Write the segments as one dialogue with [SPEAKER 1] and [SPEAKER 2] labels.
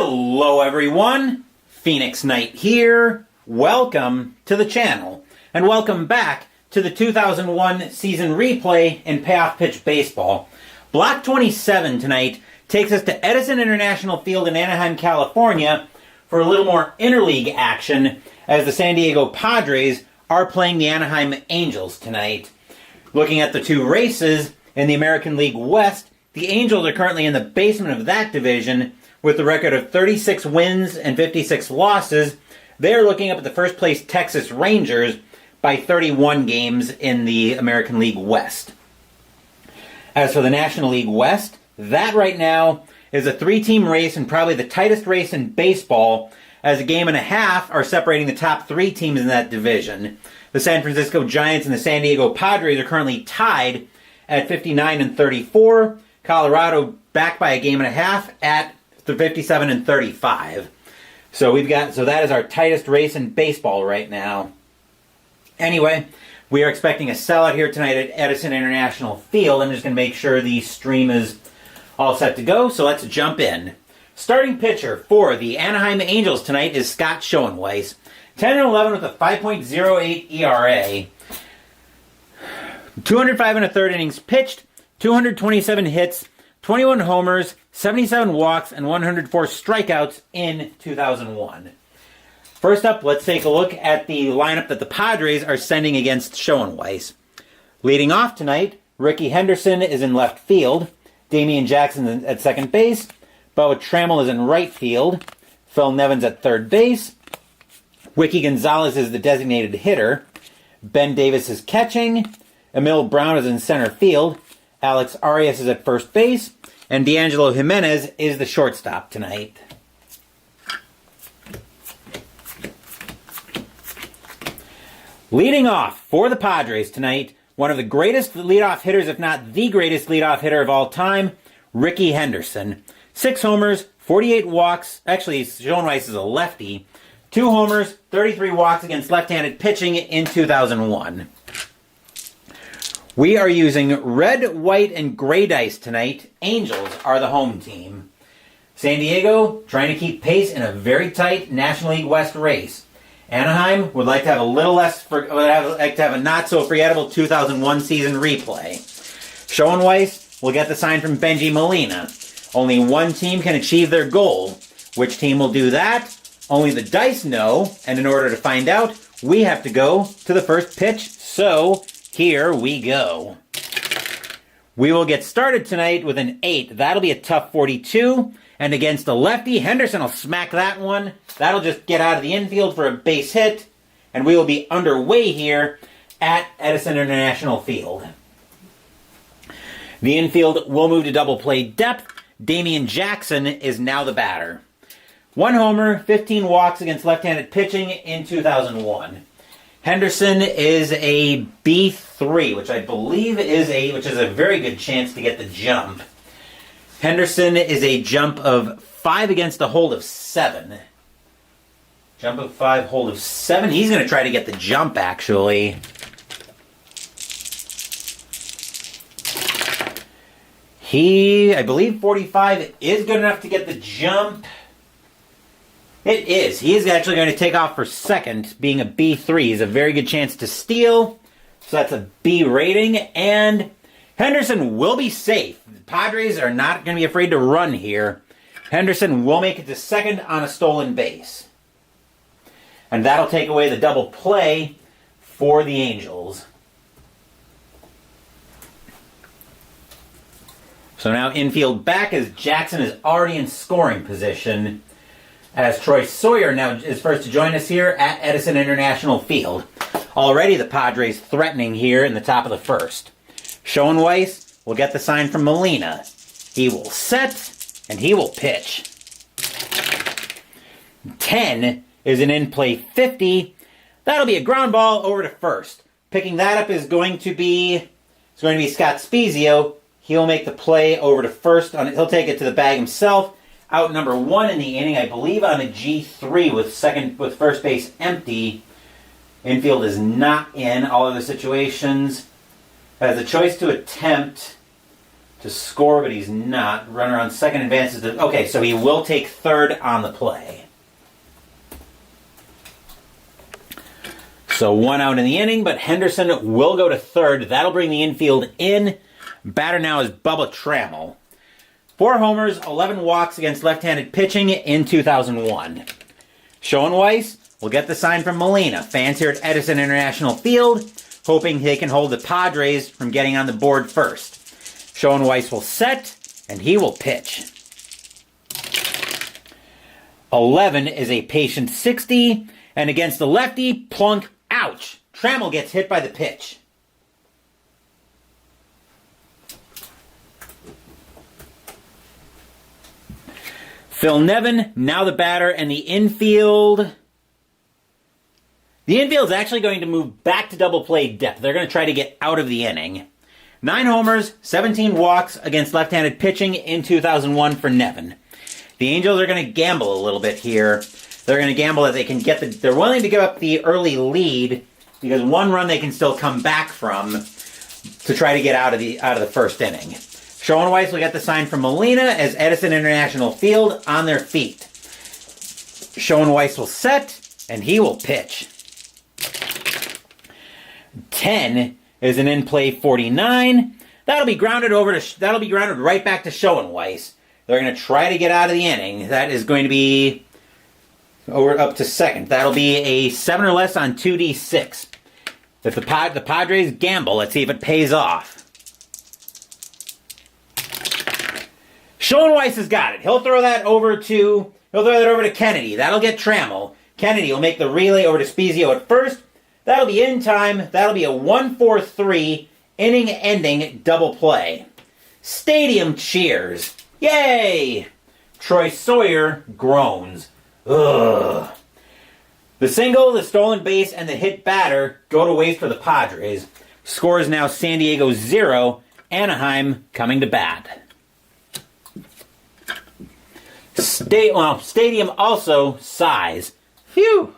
[SPEAKER 1] Hello everyone, Phoenix Knight here. Welcome to the channel, and welcome back to the 2001 season replay in Payoff Pitch Baseball. Block 27 tonight takes us to Edison International Field in Anaheim, California for a little more interleague action as the San Diego Padres are playing the Anaheim Angels tonight. Looking at the two races in the American League West, the Angels are currently in the basement of that division with a record of 36 wins and 56 losses. They're looking up at the first place Texas Rangers by 31 games in the American League West. As for the National League West, that right now is a three-team race and probably the tightest race in baseball, as a game and a half are separating the top three teams in that division. The San Francisco Giants and the San Diego Padres are currently tied at 59 and 34. Colorado back by a game and a half at 57 and 35. So that is our tightest race in baseball right now. Anyway, we are expecting a sellout here tonight at Edison International Field. I'm just going to make sure the stream is all set to go, so let's jump in. Starting pitcher for the Anaheim Angels tonight is Scott Schoenweis. 10 and 11 with a 5.08 ERA. 205 and a third innings pitched, 227 hits, 21 homers, 77 walks, and 104 strikeouts in 2001. First up, let's take a look at the lineup that the Padres are sending against Schoenweis. Leading off tonight, Ricky Henderson is in left field, Damian Jackson at second base, Bo Trammell is in right field, Phil Nevins at third base, Wiki Gonzalez is the designated hitter, Ben Davis is catching, Emil Brown is in center field, Alex Arias is at first base, and D'Angelo Jimenez is the shortstop tonight. Leading off for the Padres tonight, one of the greatest leadoff hitters, if not the greatest leadoff hitter of all time, Ricky Henderson. 6 homers, 48 walks. Actually, Schoenweis is a lefty. 2 homers, 33 walks against left-handed pitching in 2001. We are using red, white, and gray dice tonight. Angels are the home team. San Diego trying to keep pace in a very tight National League West race. Anaheim would like to have a not so forgettable 2001 season replay. Schoenweis will get the sign from Benji Molina. Only one team can achieve their goal. Which team will do that? Only the dice know, and in order to find out, we have to go to the first pitch, so here we go. We will get started tonight with an 8. That'll be a tough 42. And against a lefty, Henderson will smack that one. That'll just get out of the infield for a base hit. And we will be underway here at Edison International Field. The infield will move to double play depth. Damian Jackson is now the batter. 1 homer, 15 walks against left-handed pitching in 2001. Henderson is a B3, which I believe is a very good chance to get the jump. Henderson is a jump of 5 against a hold of 7. Jump of 5, hold of 7. He's going to try to get the jump, actually. I believe 45 is good enough to get the jump. It is. He is actually going to take off for second, being a B3. He's a very good chance to steal. So that's a B rating. And Henderson will be safe. The Padres are not going to be afraid to run here. Henderson will make it to second on a stolen base. And that'll take away the double play for the Angels. So now infield back as Jackson is already in scoring position, as Troy Sawyer now is first to join us here at Edison International Field. Already the Padres threatening here in the top of the first. Schoenweis will get the sign from Molina. He will set, and he will pitch. 10 is an in-play 50. That'll be a ground ball over to first. Picking that up is going to be Scott Spezio. He'll make the play over to first. He'll take it to the bag himself. Out number 1 in the inning, I believe on a G3 with first base empty. Infield is not in all other situations. Has a choice to attempt to score, but he's not. Runner on second advances to... Okay, so he will take third on the play. So 1 out in the inning, but Henderson will go to third. That'll bring the infield in. Batter now is Bubba Trammell. 4 homers, 11 walks against left-handed pitching in 2001. Schoenweiss will get the sign from Molina. Fans here at Edison International Field hoping they can hold the Padres from getting on the board first. Schoenweiss will set, and he will pitch. 11 is a patient 60, and against the lefty, plunk, ouch. Trammell gets hit by the pitch. Phil Nevin, now the batter, and the infield. The infield's actually going to move back to double play depth. They're going to try to get out of the inning. 9 homers, 17 walks against left-handed pitching in 2001 for Nevin. The Angels are going to gamble a little bit here. They're going to gamble that they can get they're willing to give up the early lead because 1 run they can still come back from to try to get out of the first inning. Schoenweiss will get the sign from Molina as Edison International Field on their feet. Schoenweiss will set, and he will pitch. 10 is an in-play 49. That'll be grounded right back to Schoenweiss. They're going to try to get out of the inning. That is going to be up to second. That'll be a 7 or less on 2D6. If the Padres gamble, let's see if it pays off. Schoenweiss has got it. He'll throw that over to Kennedy. That'll get Trammell. Kennedy will make the relay over to Spezio at first. That'll be in time. That'll be a 1-4-3 inning-ending double play. Stadium cheers. Yay! Troy Sawyer groans. Ugh. The single, the stolen base, and the hit batter go to waste for the Padres. Score is now San Diego 0, Anaheim coming to bat. Stadium also sighs. Phew!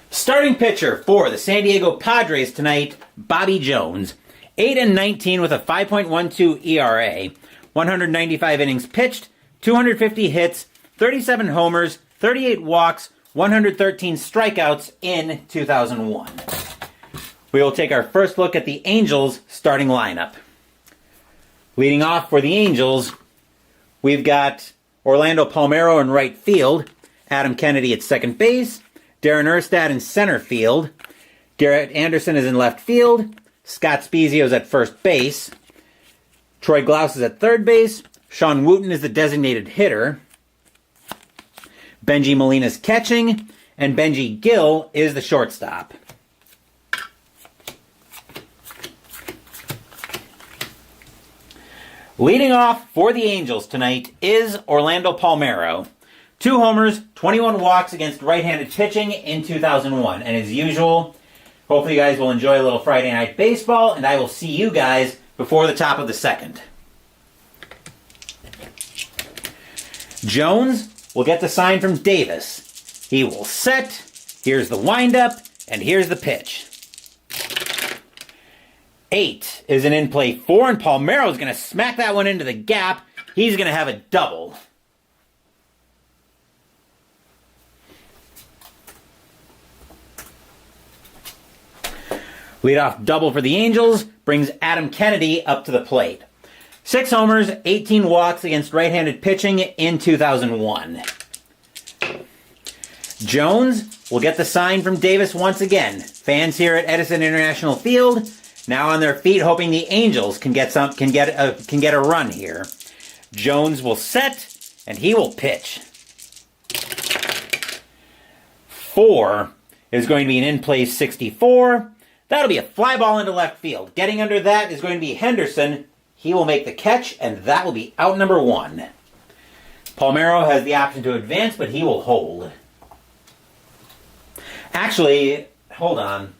[SPEAKER 1] Starting pitcher for the San Diego Padres tonight, Bobby Jones. 8-19 with a 5.12 ERA. 195 innings pitched, 250 hits, 37 homers, 38 walks, 113 strikeouts in 2001. We will take our first look at the Angels starting lineup. Leading off for the Angels, we've got Orlando Palmeiro in right field, Adam Kennedy at second base, Darren Erstad in center field, Garrett Anderson is in left field, Scott Spezio is at first base, Troy Glaus is at third base, Sean Wooten is the designated hitter, Benji Molina's catching, and Benji Gill is the shortstop. Leading off for the Angels tonight is Orlando Palmeiro. 2 homers, 21 walks against right-handed pitching in 2001. And as usual, hopefully you guys will enjoy a little Friday Night Baseball, and I will see you guys before the top of the second. Jones will get the sign from Davis. He will set, here's the windup, and here's the pitch. 8 is an in-play 4, and Palmeiro is going to smack that one into the gap. He's going to have a double. Leadoff double for the Angels brings Adam Kennedy up to the plate. 6 homers, 18 walks against right-handed pitching in 2001. Jones will get the sign from Davis once again. Fans here at Edison International Field now on their feet, hoping the Angels can get a run here. Jones will set, and he will pitch. 4 is going to be an in-play 64. That'll be a fly ball into left field. Getting under that is going to be Henderson. He will make the catch, and that will be out number 1. Palmeiro has the option to advance, but he will hold. Actually, hold on.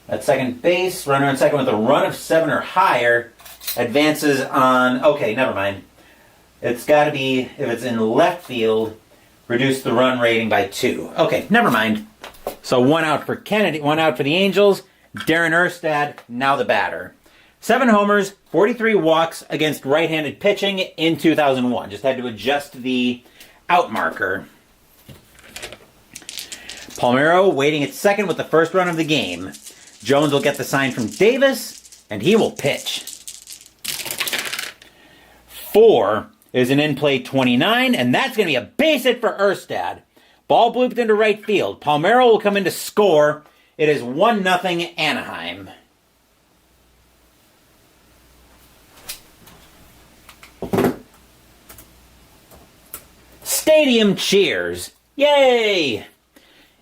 [SPEAKER 1] At second base, runner on second with a run of 7 or higher advances on... Okay, never mind. It's got to be, if it's in left field, reduce the run rating by 2. Okay, never mind. So 1 out for Kennedy, 1 out for the Angels. Darren Erstad, now the batter. 7 homers, 43 walks against right-handed pitching in 2001. Just had to adjust the out marker. Palmeiro waiting at second with the first run of the game. Jones will get the sign from Davis, and he will pitch. 4 is an in-play 29, and that's going to be a base hit for Erstad. Ball blooped into right field. Palmeiro will come in to score. It is 1-0 Anaheim. Stadium cheers. Yay!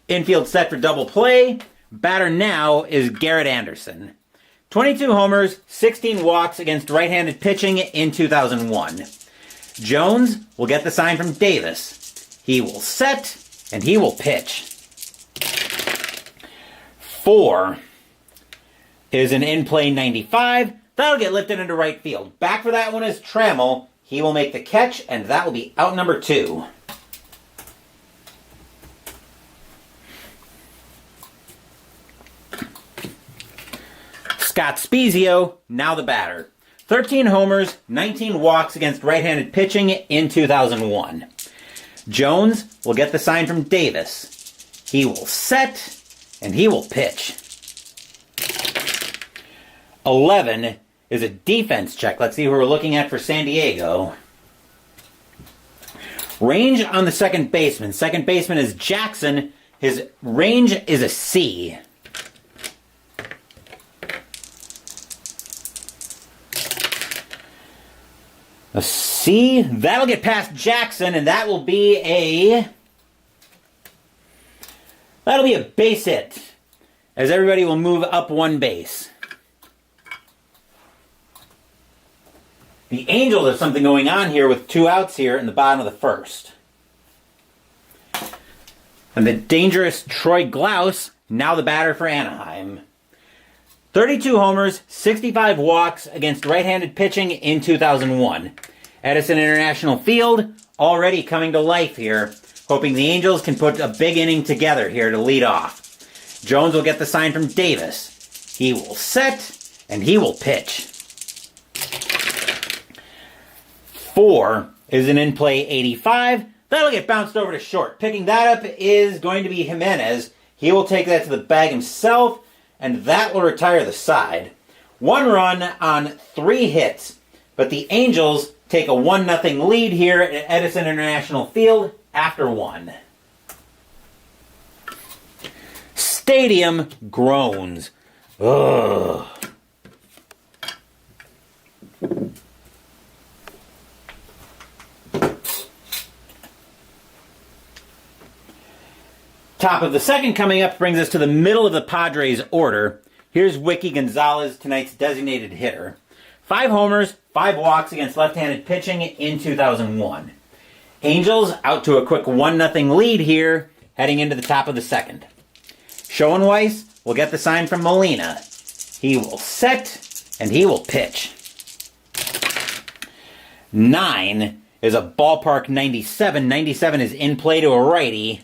[SPEAKER 1] Infield set for double play. Batter now is Garrett Anderson. 22 homers, 16 walks against right-handed pitching in 2001. Jones will get the sign from Davis. He will set, and he will pitch. 4 is an in-play 95. That'll get lifted into right field. Back for that one is Trammell. He will make the catch, and that will be out number 2. Scott Spiezio, now the batter. 13 homers, 19 walks against right-handed pitching in 2001. Jones will get the sign from Davis. He will set, and he will pitch. 11 is a defense check. Let's see who we're looking at for San Diego. Range on the second baseman. Second baseman is Jackson. His range is a C. A C. That'll get past Jackson, and that will be a... That'll be a base hit, as everybody will move up one base. The Angels have something going on here with 2 outs here in the bottom of the first. And the dangerous Troy Glaus, now the batter for Anaheim. 32 homers, 65 walks against right-handed pitching in 2001. Edison International Field already coming to life here, hoping the Angels can put a big inning together here to lead off. Jones will get the sign from Davis. He will set, and he will pitch. 4 is an in-play 85. That'll get bounced over to short. Picking that up is going to be Jimenez. He will take that to the bag himself, and that will retire the side. 1 run on 3 hits, but the Angels take a 1-0 lead here at Edison International Field after 1. Stadium groans. Ugh. Top of the second coming up brings us to the middle of the Padres order. Here's Wiki Gonzalez, tonight's designated hitter. 5 homers, 5 walks against left-handed pitching in 2001. Angels out to a quick 1-0 lead here, heading into the top of the second. Schoenweiss will get the sign from Molina. He will set, and he will pitch. 9 is a ballpark 97. 97 is in play to a righty.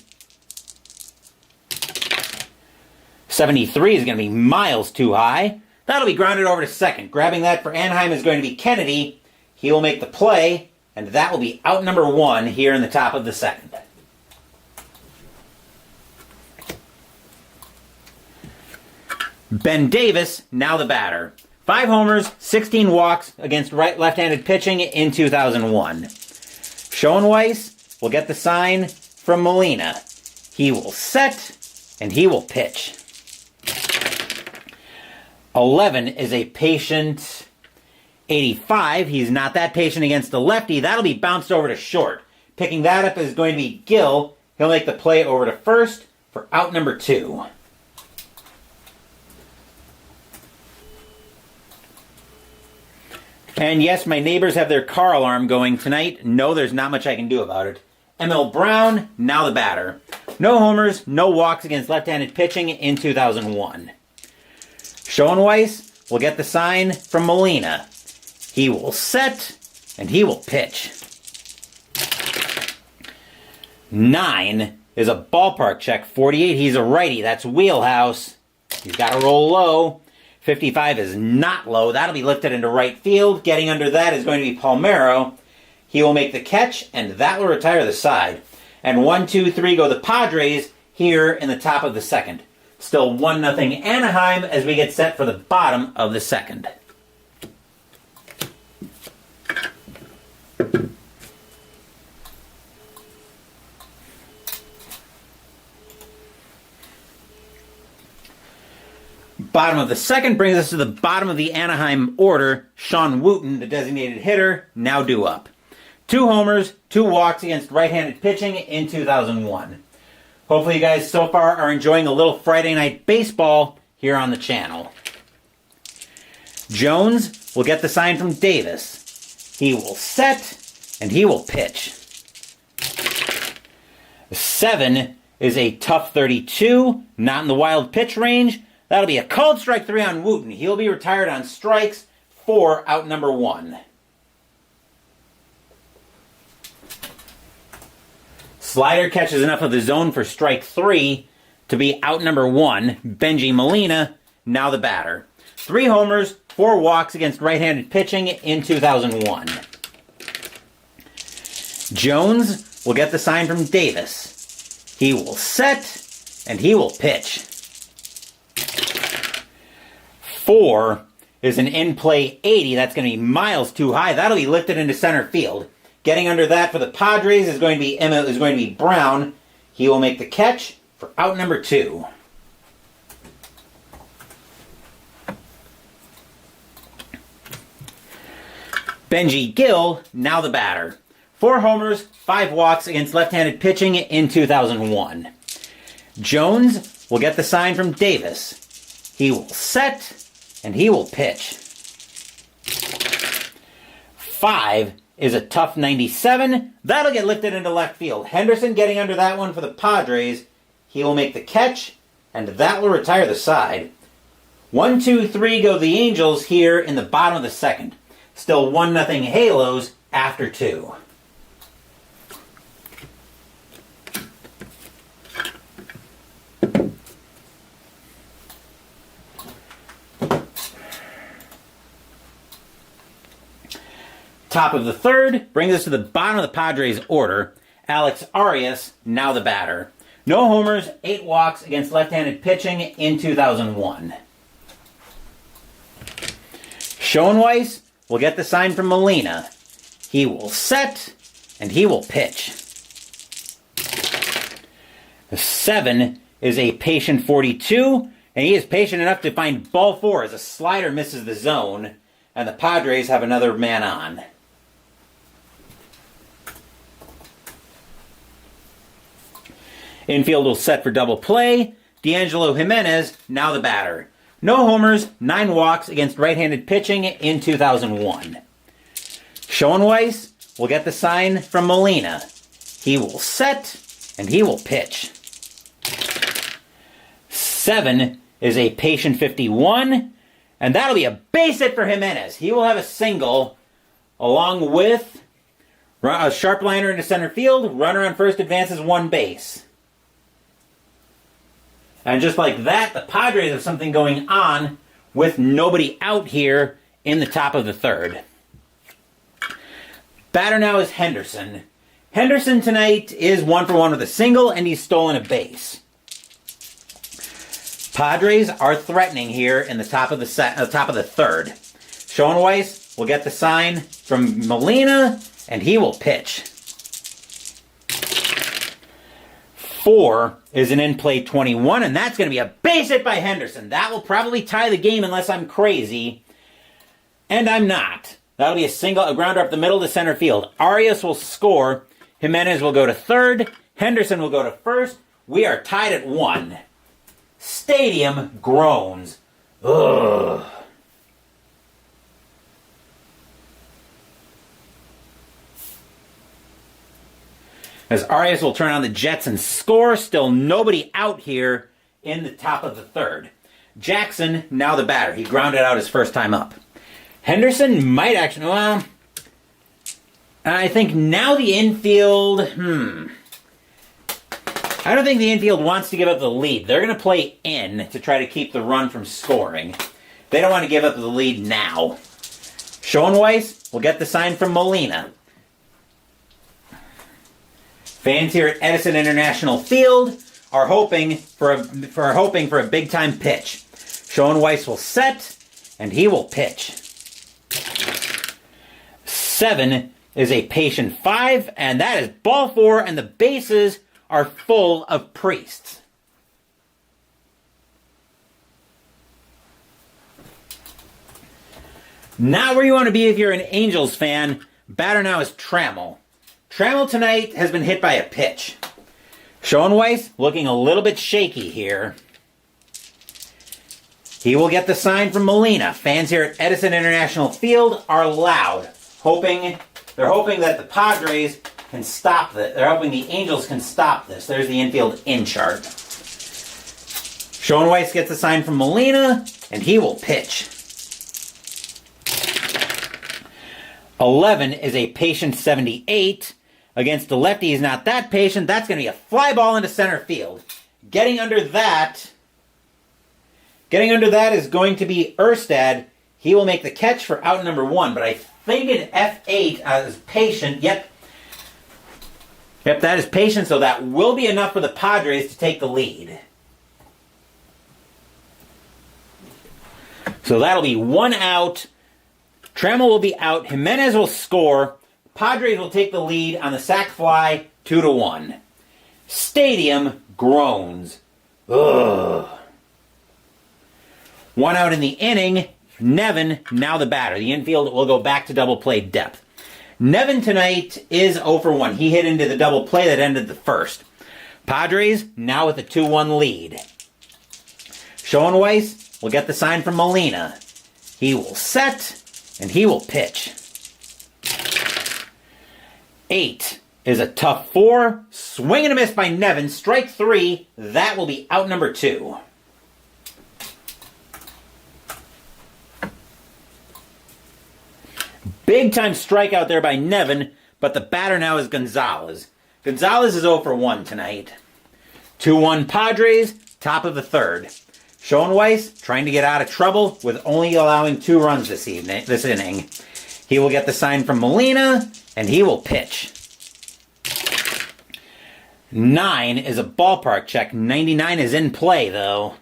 [SPEAKER 1] 73 is going to be miles too high. That'll be grounded over to second. Grabbing that for Anaheim is going to be Kennedy. He will make the play, and that will be out number 1 here in the top of the second. Ben Davis, now the batter. 5 homers, 16 walks against left-handed pitching in 2001. Schoenweiss will get the sign from Molina. He will set, and he will pitch. 11 is a patient 85. He's not that patient against the lefty. That'll be bounced over to short. Picking that up is going to be Gill. He'll make the play over to first for out number 2. And yes, my neighbors have their car alarm going tonight. No, there's not much I can do about it. ML Brown, now the batter. No homers, no walks against left-handed pitching in 2001. Schoenweiss will get the sign from Molina. He will set, and he will pitch. 9 is a ballpark check. 48, he's a righty. That's wheelhouse. He's got to roll low. 55 is not low. That'll be lifted into right field. Getting under that is going to be Palmeiro. He will make the catch, and that will retire the side. And 1, 2, 3 go the Padres here in the top of the second. Still 1-0 Anaheim as we get set for the bottom of the second. Bottom of the second brings us to the bottom of the Anaheim order. Sean Wooten, the designated hitter, now due up. 2 homers, 2 walks against right-handed pitching in 2001. Hopefully you guys so far are enjoying a little Friday night baseball here on the channel. Jones will get the sign from Davis. He will set, and he will pitch. 7 is a tough 32, not in the wild pitch range. That'll be a called strike 3 on Wooten. He'll be retired on strikes for out number 1. Slider catches enough of the zone for strike 3 to be out number 1. Benji Molina, now the batter. 3 homers, 4 walks against right-handed pitching in 2001. Jones will get the sign from Davis. He will set, and he will pitch. 4 is an in-play 80. That's going to be miles too high. That'll be lifted into center field. Getting under that for the Padres is going to be Brown. He will make the catch for out number 2. Benji Gill, now the batter. 4 homers, 5 walks against left-handed pitching in 2001. Jones will get the sign from Davis. He will set, and he will pitch. 5 is a tough 97. That'll get lifted into left field. Henderson getting under that one for the Padres. He will make the catch, and that will retire the side. 1, 2, 3 go the Angels here in the bottom of the second. Still 1-0 Halos after 2. Top of the third brings us to the bottom of the Padres order. Alex Arias, now the batter. No homers, 8 walks against left-handed pitching in 2001. Schoenweiss will get the sign from Molina. He will set, and he will pitch. 7 is a patient 42, and he is patient enough to find ball 4 as a slider misses the zone, and the Padres have another man on. Infield will set for double play. D'Angelo Jimenez, now the batter. No homers, 9 walks against right-handed pitching in 2001. Schoenweiss will get the sign from Molina. He will set, and he will pitch. 7 is a patient 51, and that'll be a base hit for Jimenez. He will have a single along with a sharp liner into center field. Runner on first advances 1 base. And just like that, the Padres have something going on with nobody out here in the top of the third. Batter now is Henderson. Henderson tonight is 1 for 1 with a single, and he's stolen a base. Padres are threatening here in the top of the third. Schoenweiss will get the sign from Molina, and he will pitch. 4 is an in-play 21, and that's going to be a base hit by Henderson. That will probably tie the game unless I'm crazy. And I'm not. That'll be a grounder up the middle to center field. Arias will score. Jimenez will go to third. Henderson will go to first. We are tied at 1. Stadium groans. Ugh. As Arias will turn on the Jets and score. Still nobody out here in the top of the third. Jackson, now the batter. He grounded out his first time up. Henderson might actually... Well, I think now the infield... I don't think the infield wants to give up the lead. They're going to play in to try to keep the run from scoring. They don't want to give up the lead now. Schoenweiss will get the sign from Molina. Fans here at Edison International Field are hoping for a big-time pitch. Schoenweiss will set, and he will pitch. 7 is a patient 5, and that is ball 4, and the bases are full of Priests. Not where you want to be if you're an Angels fan. Batter now is Trammell. Trammell tonight has been hit by a pitch. Schoenweiss looking a little bit shaky here. He will get the sign from Molina. Fans here at Edison International Field are loud. They're hoping that the Padres can stop this. They're hoping the Angels can stop this. There's the infield in chart. Schoenweiss gets the sign from Molina, and he will pitch. 11 is a patient 78. Against the lefty, he's not that patient. That's going to be a fly ball into center field. Getting under that is going to be Erstad. He will make the catch for out number 1, but I think an F8 is patient. Yep, that is patient, so that will be enough for the Padres to take the lead. So that'll be 1 out. Trammell will be out. Jimenez will score. Padres will take the lead on the sac fly, 2-1. Stadium groans. Ugh. 1 out in the inning. Nevin, now the batter. The infield will go back to double play depth. Nevin tonight is 0 for 1. He hit into the double play that ended the first. Padres now with a 2-1 lead. Schoenweiss will get the sign from Molina. He will set, and he will pitch. 8 is a tough 4. Swing and a miss by Nevin. Strike 3. That will be out number 2. Big time strikeout there by Nevin, but the batter now is Gonzalez. Gonzalez is 0 for 1 tonight. 2-1 Padres, top of the 3rd. Schoenweiss trying to get out of trouble with only allowing 2 runs this inning. He will get the sign from Molina, and he will pitch. 9 is a ballpark check. 99 is in play, though.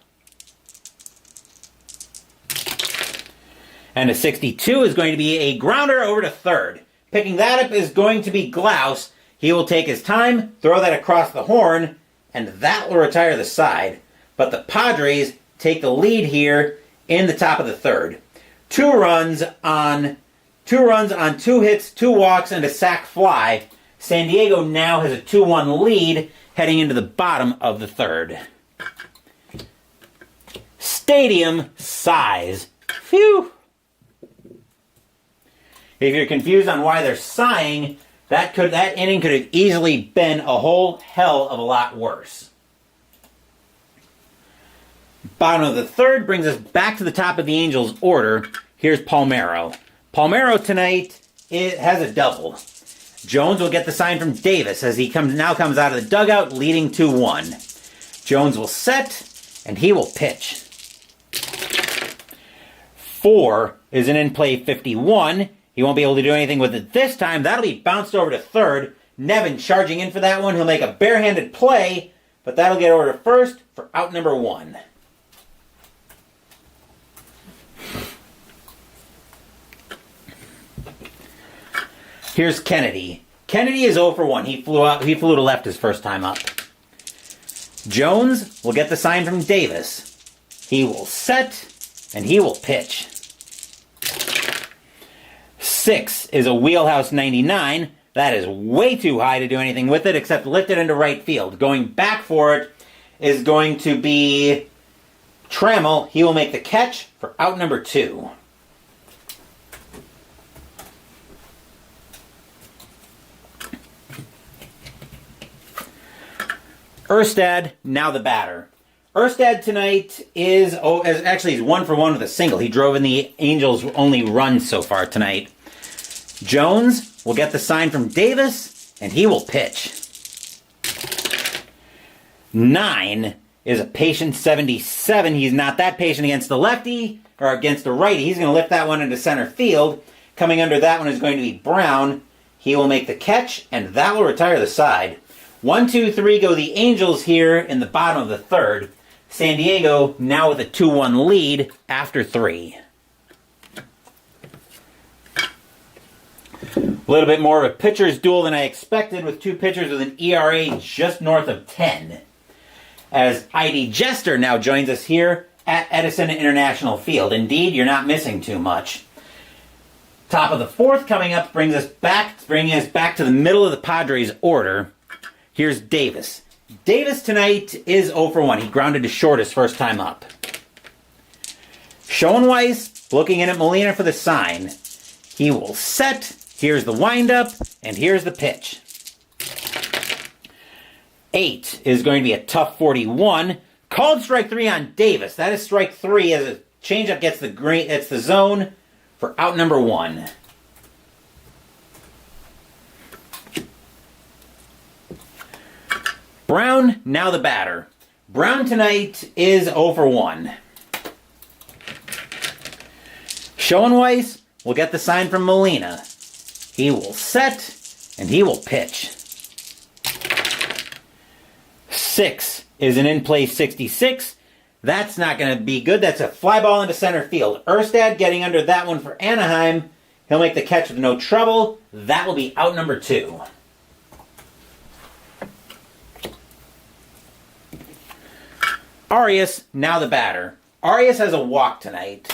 [SPEAKER 1] And a 62 is going to be a grounder over to 3rd. Picking that up is going to be Glaus. He will take his time, throw that across the horn, and that will retire the side. But the Padres take the lead here in the top of the 3rd. 2 runs on 2 hits, 2 walks, and a sac fly. San Diego now has a 2-1 lead heading into the bottom of the 3rd. Stadium sighs. Phew. If you're confused on why they're sighing, that inning could have easily been a whole hell of a lot worse. Bottom of the 3rd brings us back to the top of the Angels' order. Here's Palmeiro. Palmeiro tonight has a double. Jones will get the sign from Davis as he now comes out of the dugout leading 2-1. Jones will set, and he will pitch. 4 is an in-play 51. He won't be able to do anything with it this time. That'll be bounced over to 3rd. Nevin charging in for that one. He'll make a barehanded play, but that'll get over to 1st for out number 1. Here's Kennedy. Kennedy is 0 for 1. He flew to left his first time up. Jones will get the sign from Davis. He will set, and he will pitch. 6 is a wheelhouse 99. That is way too high to do anything with it except lift it into right field. Going back for it is going to be Trammell. He will make the catch for out number 2. Erstad, now the batter. Erstad tonight is he's 1 for 1 with a single. He drove in the Angels' only run so far tonight. Jones will get the sign from Davis, and he will pitch. 9 is a patient 77. He's not that patient against the lefty or against the righty. He's going to lift that one into center field. Coming under that one is going to be Brown. He will make the catch, and that will retire the side. 1, 2, 3 go the Angels here in the bottom of the third. San Diego now with a 2-1 lead after 3. A little bit more of a pitcher's duel than I expected, with two pitchers with an ERA just north of 10. As ID Jester now joins us here at Edison International Field. Indeed, you're not missing too much. Top of the fourth coming up bringing us back to the middle of the Padres order. Here's Davis. Davis tonight is 0 for 1. He grounded to short his first time up. Schoenweiss looking in at Molina for the sign. He will set. Here's the windup, and here's the pitch. 8 is going to be a tough 41. Called strike 3 on Davis. That is strike 3 as a changeup gets the zone for out number 1. Brown, now the batter. Brown tonight is 0 for 1. Schoenweiss will get the sign from Molina. He will set, and he will pitch. 6 is an in-play 66. That's not going to be good. That's a fly ball into center field. Erstad getting under that one for Anaheim. He'll make the catch with no trouble. That will be out number 2. Arias, now the batter. Arias has a walk tonight.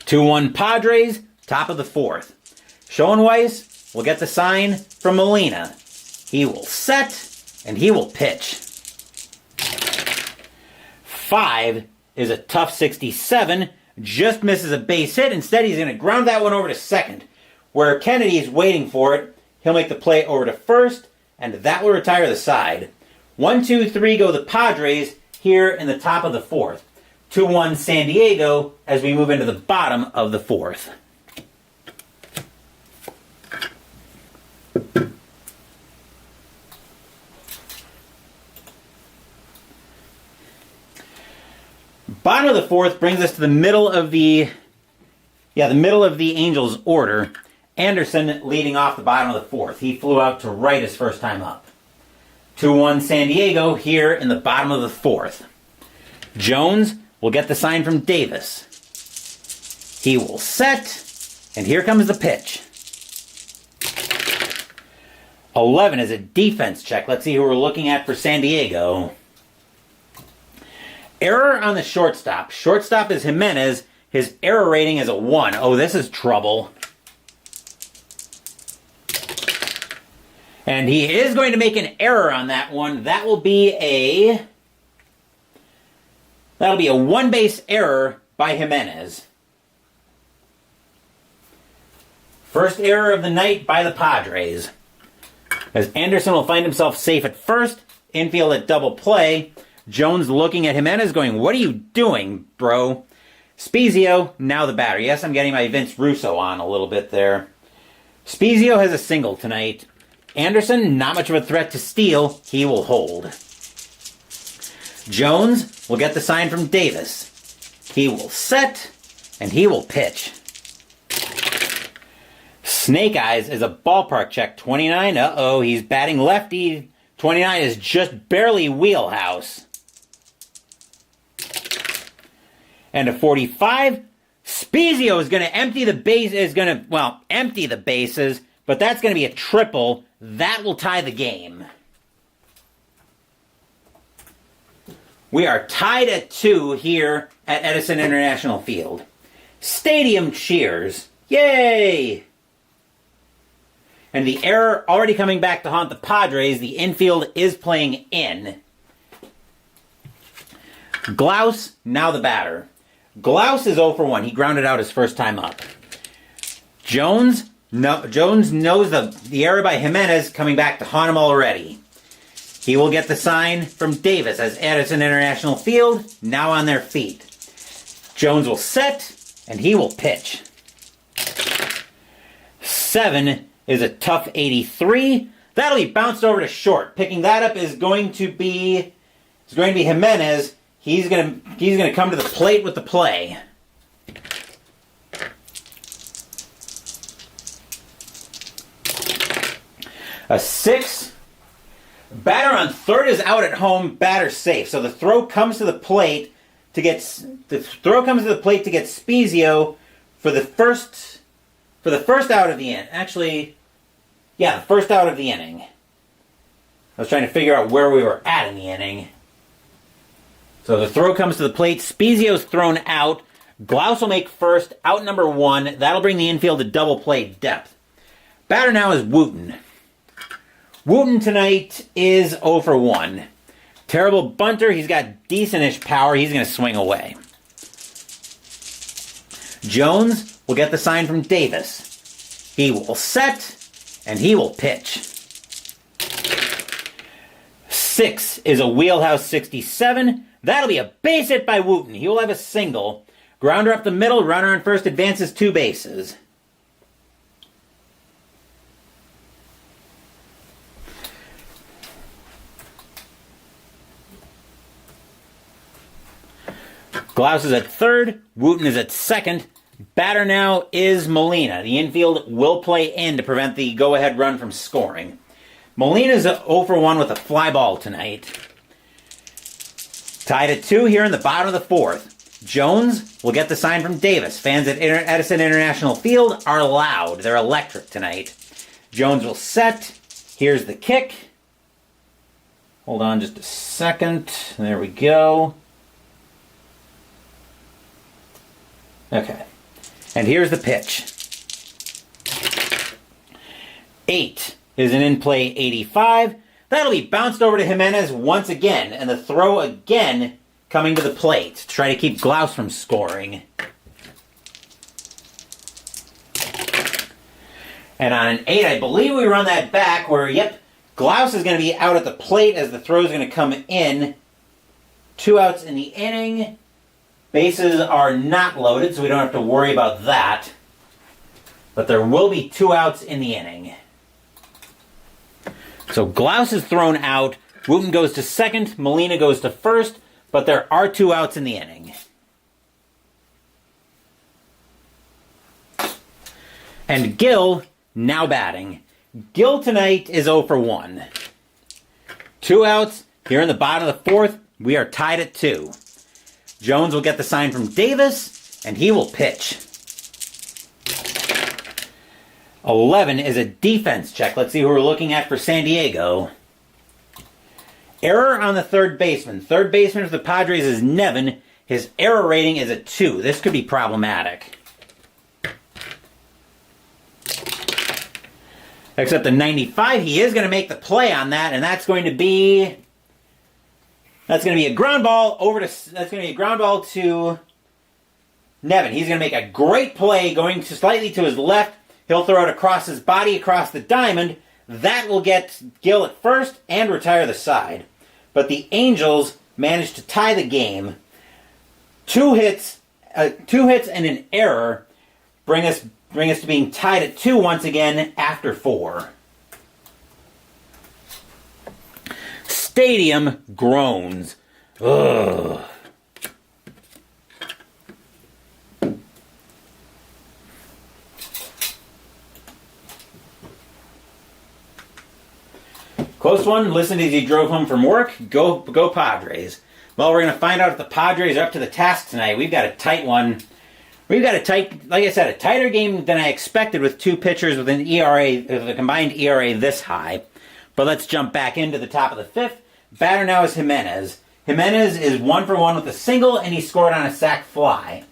[SPEAKER 1] 2-1 Padres, top of the fourth. Schoenweiss will get the sign from Molina. He will set, and he will pitch. 5 is a tough 67. Just misses a base hit. Instead, he's going to ground that one over to second, where Kennedy is waiting for it. He'll make the play over to first, and that will retire the side. 1, 2, 3 go the Padres here in the top of the fourth. 2-1 San Diego as we move into the bottom of the fourth. Bottom of the fourth brings us to the middle of the Angels order. Anderson leading off the bottom of the fourth. He flew out to right his first time up. 2-1 San Diego here in the bottom of the fourth. Jones will get the sign from Davis. He will set, and here comes the pitch. 11 is a defense check. Let's see who we're looking at for San Diego. Error on the shortstop. Shortstop is Jimenez. His error rating is a 1. Oh, this is trouble. And he is going to make an error on that one. That'll be a one-base error by Jimenez. First error of the night by the Padres. As Anderson will find himself safe at first, infield at double play. Jones looking at Jimenez going, "What are you doing, bro?" Spezio, now the batter. Yes, I'm getting my Vince Russo on a little bit there. Spezio has a single tonight. Anderson, not much of a threat to steal. He will hold. Jones will get the sign from Davis. He will set, and he will pitch. Snake Eyes is a ballpark check. 29, uh-oh, he's batting lefty. 29 is just barely wheelhouse. And a 45, Spezio is going to empty the bases, but that's going to be a triple. That will tie the game. We are tied at 2 here at Edison International Field. Stadium cheers. Yay! And the error already coming back to haunt the Padres. The infield is playing in. Glaus, now the batter. Glaus is 0 for 1. He grounded out his first time up. Jones knows the error by Jimenez coming back to haunt him already. He will get the sign from Davis as Edison International Field now on their feet. Jones will set, and he will pitch. 7 is a tough 83. That'll be bounced over to short. Picking that up is going to be Jimenez. He's gonna come to the plate with the play. A 6. Batter on third is out at home. Batter safe. So the throw comes to the plate to get Spezio for the first out of the inning. Actually, yeah, the first out of the inning. I was trying to figure out where we were at in the inning. So the throw comes to the plate. Spezio's thrown out. Glaus will make first. Out number 1. That'll bring the infield to double play depth. Batter now is Wooten. Wooten tonight is 0 for 1. Terrible bunter. He's got decent-ish power. He's going to swing away. Jones will get the sign from Davis. He will set, and he will pitch. 6 is a wheelhouse 67. That'll be a base hit by Wooten. He will have a single. Grounder up the middle. Runner on first advances 2 bases. Glaus is at third. Wooten is at second. Batter now is Molina. The infield will play in to prevent the go-ahead run from scoring. Molina's 0 for 1 with a fly ball tonight. Tied at 2 here in the bottom of the 4th. Jones will get the sign from Davis. Fans at Edison International Field are loud. They're electric tonight. Jones will set. Here's the kick. Hold on just a second. There we go. Okay. And here's the pitch. 8 is an in-play 85. That'll be bounced over to Jimenez once again, and the throw again coming to the plate to try to keep Glaus from scoring. And on an 8, I believe we run that back where, yep, Glaus is going to be out at the plate as the throw is going to come in. 2 outs in the inning. Bases are not loaded, so we don't have to worry about that. But there will be 2 outs in the inning. So Glaus is thrown out. Wooten goes to second. Molina goes to first. But there are 2 outs in the inning. And Gill now batting. Gill tonight is 0 for 1. 2 outs. Here in the bottom of the 4th, we are tied at 2. Jones will get the sign from Davis, and he will pitch. 11 is a defense check. Let's see who we're looking at for San Diego. Error on the third baseman. Third baseman for the Padres is Nevin. His error rating is a 2. This could be problematic. Except the 95, he is going to make the play on that, and that's going to be a ground ball to Nevin. He's going to make a great play going slightly to his left. He'll throw it across his body, across the diamond. That will get Gill at first and retire the side. But the Angels managed to tie the game. 2 hits and an error bring us to being tied at 2 once again after 4. Stadium groans. Ugh. Close one. Listened as he drove home from work. Go Padres. Well, we're going to find out if the Padres are up to the task tonight. We've got a tight one. Like I said, a tighter game than I expected with 2 pitchers with an ERA, with a combined ERA this high. But let's jump back into the top of the 5th. Batter now is Jimenez. Jimenez is 1 for 1 with a single, and he scored on a sac fly.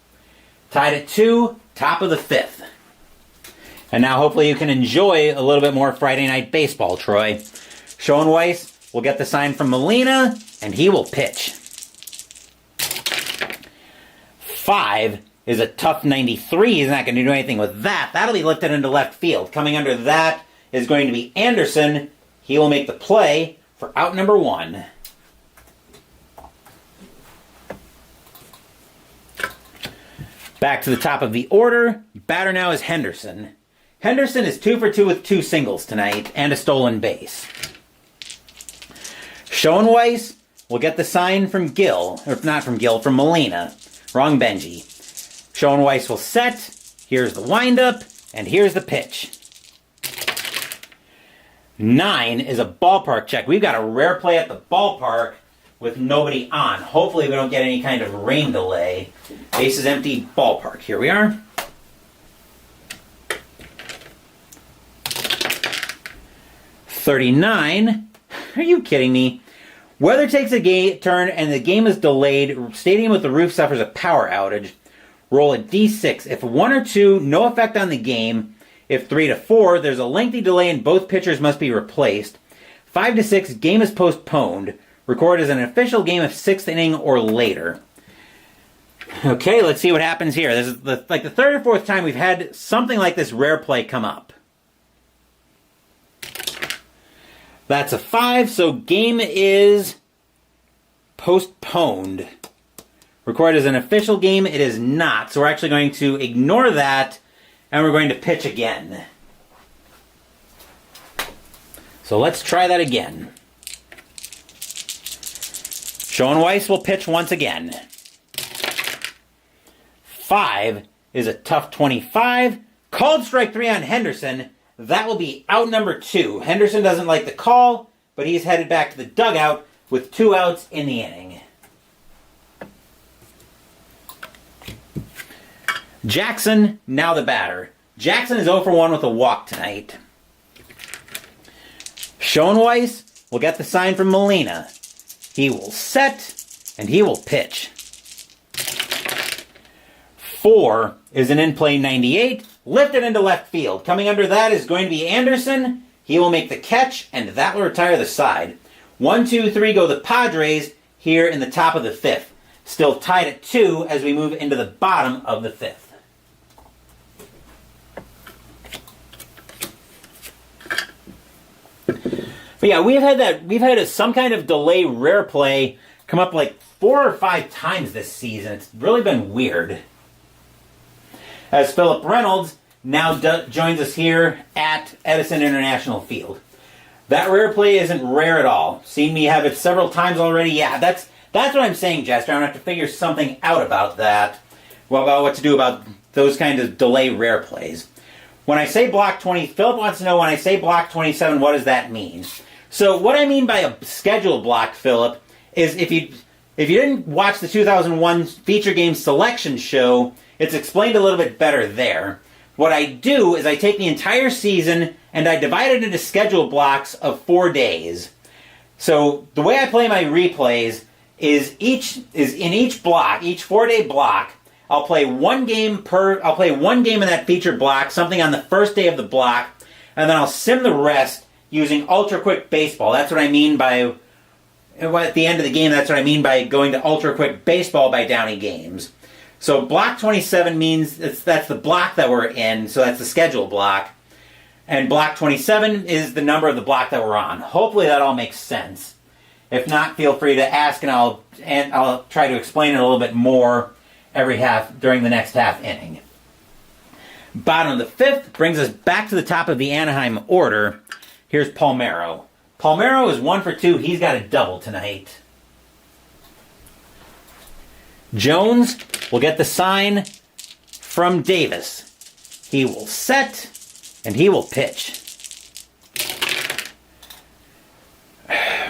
[SPEAKER 1] Tied at 2, top of the 5th. And now hopefully you can enjoy a little bit more Friday Night Baseball, Troy. Schoenweiss will get the sign from Molina, and he will pitch. 5 is a tough 93. He's not going to do anything with that. That'll be lifted into left field. Coming under that is going to be Anderson. He will make the play for out number 1. Back to the top of the order. Batter now is Henderson. Henderson is 2 for 2 with 2 singles tonight and a stolen base. Schoenweiss will get the sign from Gill, or not from Gill, from Molina. Wrong Benji. Schoenweiss will set. Here's the windup, and here's the pitch. 9 is a ballpark check. We've got a rare play at the ballpark with nobody on. Hopefully we don't get any kind of rain delay. Base is empty, ballpark. Here we are. 39. Are you kidding me? Weather takes a turn and the game is delayed. Stadium with the roof suffers a power outage. Roll a D6. If 1 or 2, no effect on the game. If 3 to 4, there's a lengthy delay and both pitchers must be replaced. 5 to 6, game is postponed. Record as an official game of 6th inning or later. Okay, let's see what happens here. This is like the third or fourth time we've had something like this rare play come up. That's a 5, so game is postponed. Record as an official game, it is not. So we're actually going to ignore that, and we're going to pitch again. So let's try that again. Schoenweiss will pitch once again. 5 is a tough 25. Called strike 3 on Henderson. That will be out number 2. Henderson doesn't like the call, but he's headed back to the dugout with 2 outs in the inning. Jackson, now the batter. Jackson is 0 for 1 with a walk tonight. Schoenweiss will get the sign from Molina. He will set, and he will pitch. 4 is an in-play 98, lifted into left field. Coming under that is going to be Anderson. He will make the catch, and that will retire the side. 1, 2, 3 go the Padres here in the top of the 5th. Still tied at 2 as we move into the bottom of the 5th. But yeah, we've had some kind of delay rare play come up like 4 or 5 times this season. It's really been weird. As Philip Reynolds now joins us here at Edison International Field. That rare play isn't rare at all. Seen me have it several times already. Yeah, that's what I'm saying, Jester. I'm going to have to figure something out about that. Well, about what to do about those kinds of delay rare plays. When I say block 20, Philip wants to know when I say block 27, what does that mean? So what I mean by a scheduled block, Philip, is if you didn't watch the 2001 feature game selection show, it's explained a little bit better there. What I do is I take the entire season and I divide it into scheduled blocks of 4 days. So the way I play my replays is in each block, each 4-day block, I'll play one game in that featured block, something on the first day of the block, and then I'll sim the rest using Ultra Quick Baseball. That's what I mean by, at the end of the game, that's what I mean by going to Ultra Quick Baseball by Downey Games. So block 27 means that's the block that we're in, so that's the schedule block. And block 27 is the number of the block that we're on. Hopefully that all makes sense. If not, feel free to ask and I'll try to explain it a little bit more during the next half inning. Bottom of the 5th brings us back to the top of the Anaheim order. Here's Palmeiro. Palmeiro is 1 for 2. He's got a double tonight. Jones will get the sign from Davis. He will set, and he will pitch.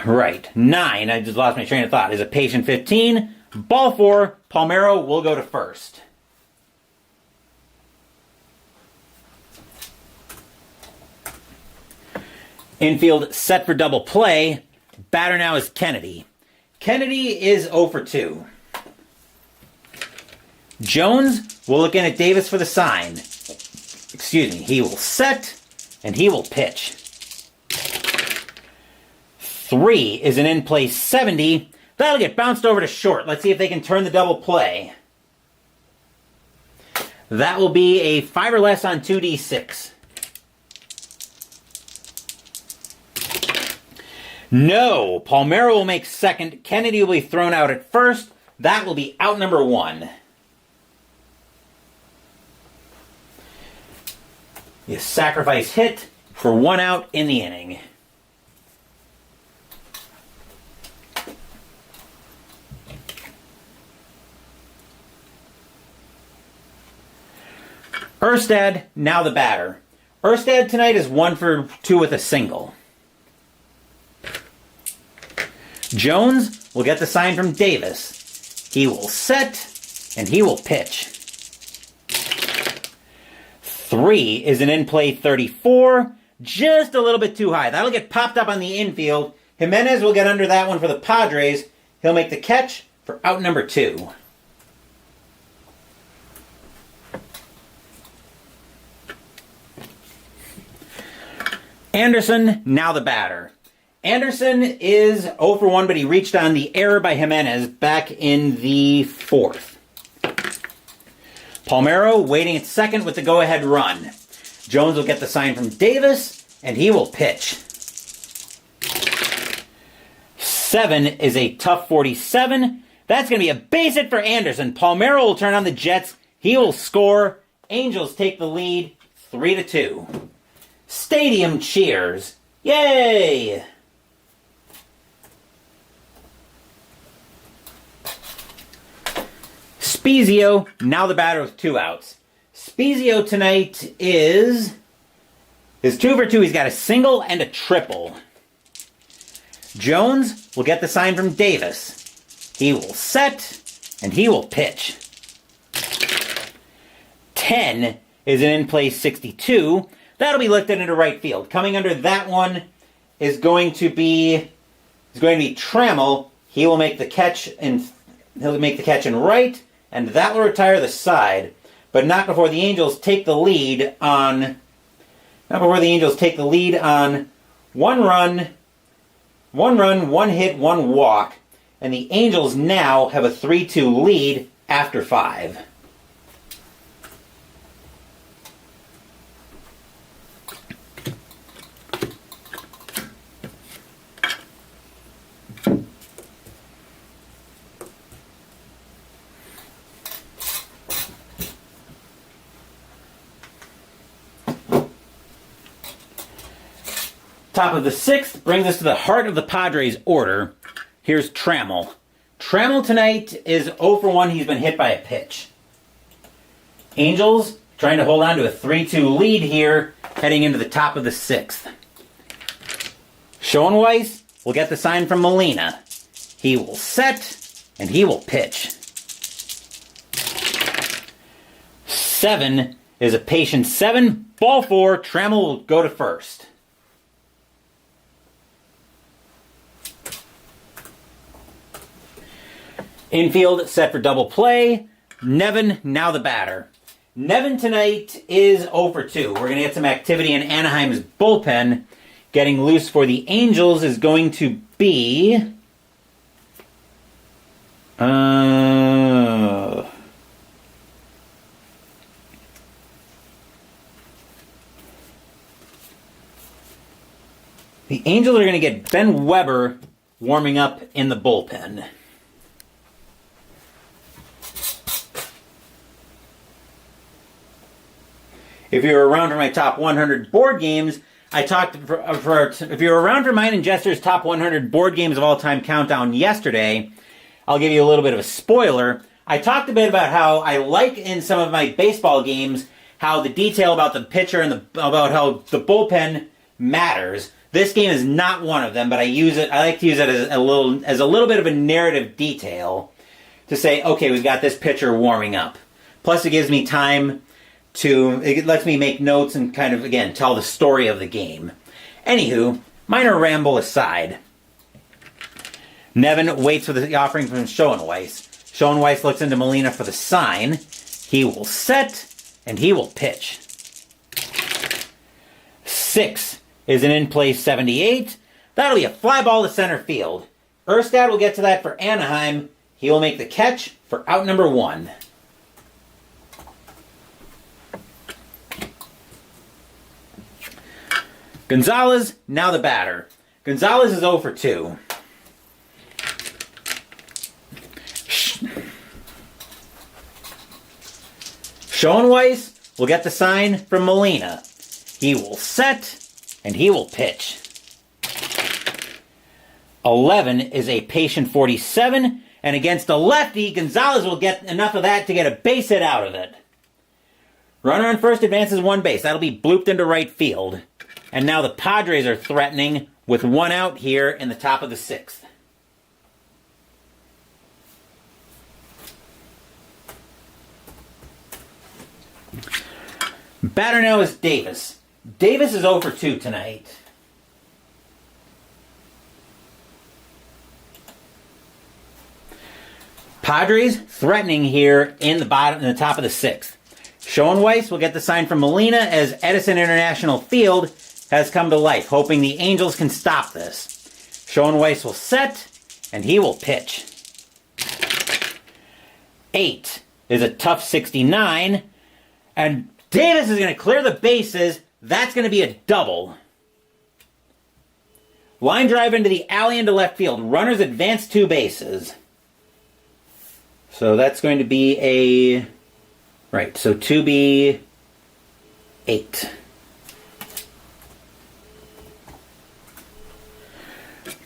[SPEAKER 1] Right. 9, I just lost my train of thought, is a patient 15. Ball 4, Palmeiro will go to first. Infield set for double play. Batter now is Kennedy. Kennedy is 0 for 2. Jones will look in at Davis for the sign. Excuse me. He will set, and he will pitch. 3 is an in-play 70. That'll get bounced over to short. Let's see if they can turn the double play. That will be a 5 or less on 2d6. No, Palmeiro will make second. Kennedy will be thrown out at first. That will be out number 1. You sacrifice hit for 1 out in the inning. Erstad, now the batter. Erstad tonight is 1 for 2 with a single. Jones will get the sign from Davis. He will set, and he will pitch. 3 is an in-play 34, just a little bit too high. That'll get popped up on the infield. Jimenez will get under that one for the Padres. He'll make the catch for out number 2. Anderson, now the batter. Anderson is 0 for 1, but he reached on the error by Jimenez back in the 4th. Palmeiro waiting at second with the go-ahead run. Jones will get the sign from Davis, and he will pitch. 7 is a tough 47. That's going to be a base hit for Anderson. Palmeiro will turn on the Jets. He will score. Angels take the lead 3-2. Stadium cheers. Yay! Spezio, now the batter with 2 outs. Spezio tonight is 2 for 2. He's got a single and a triple. Jones will get the sign from Davis. He will set, and he will pitch. 10 is an in-play 62. That'll be lifted into right field. Coming under that one is going to be Trammell. He will make the catch in right, and that will retire the side, but not before the Angels take the lead on 1 run, 1 hit, 1 walk, and the Angels now have a 3-2 lead after 5. Top of the 6th brings us to the heart of the Padres order. Here's Trammell. Trammell tonight is 0 for 1. He's been hit by a pitch. Angels trying to hold on to a 3-2 lead here, heading into the top of the 6th. Schoenweiss will get the sign from Molina. He will set, and he will pitch. 7 is a patient 7. Ball 4. Trammell will go to first. Infield set for double play. Nevin, now the batter. Nevin tonight is 0 for 2. We're going to get some activity in Anaheim's bullpen. Getting loose for the Angels is going to be... The Angels are going to get Ben Weber warming up in the bullpen. If you were around for my top 100 board games, if you were around for mine and Jester's top 100 board games of all time countdown yesterday, I'll give you a little bit of a spoiler. I talked a bit about how I like in some of my baseball games how the detail about the pitcher and about how the bullpen matters. This game is not one of them, but I like to use it as a little bit of a narrative detail to say, okay, we've got this pitcher warming up. Plus, it gives me time. It lets me make notes and kind of, again, tell the story of the game. Anywho, minor ramble aside. Nevin waits for the offering from Schoenweiss. Schoenweiss looks into Molina for the sign. He will set, and he will pitch. 6 is an in-play 78. That'll be a fly ball to center field. Erstad will get to that for Anaheim. He will make the catch for out number 1. Gonzalez, now the batter. Gonzalez is 0 for 2. Schoenweiss will get the sign from Molina. He will set, and he will pitch. 11 is a patient 47, and against a lefty, Gonzalez will get enough of that to get a base hit out of it. Runner on first advances one base. That'll be blooped into right field. And now the Padres are threatening with one out here in the top of the sixth. Batter now is Davis. Davis is 0 for 2 tonight. Padres threatening here in the top of the sixth. Schoenweiss will get the sign from Molina as Edison International Field has come to life, hoping the Angels can stop this. Schoenweiss will set, and he will pitch. 8 is a tough 69, and Davis is going to clear the bases. That's going to be a double. Line drive into the alley into left field. Runners advance 2 bases. So that's going to be a... Right, so 2B 8.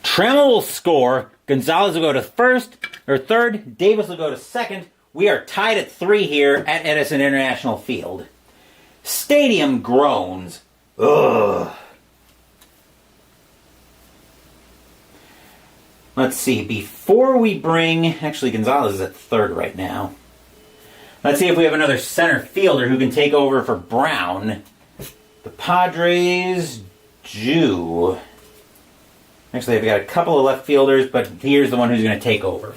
[SPEAKER 1] Trammell will score. Gonzalez will go to third. Davis will go to second. We are tied at 3 here at Edison International Field. Stadium groans. Ugh. Let's see, before we bring... Actually, Gonzalez is at third right now. Let's see if we have another center fielder who can take over for Brown. The Padres do. Actually, they've got a couple of left fielders, but here's the one who's going to take over.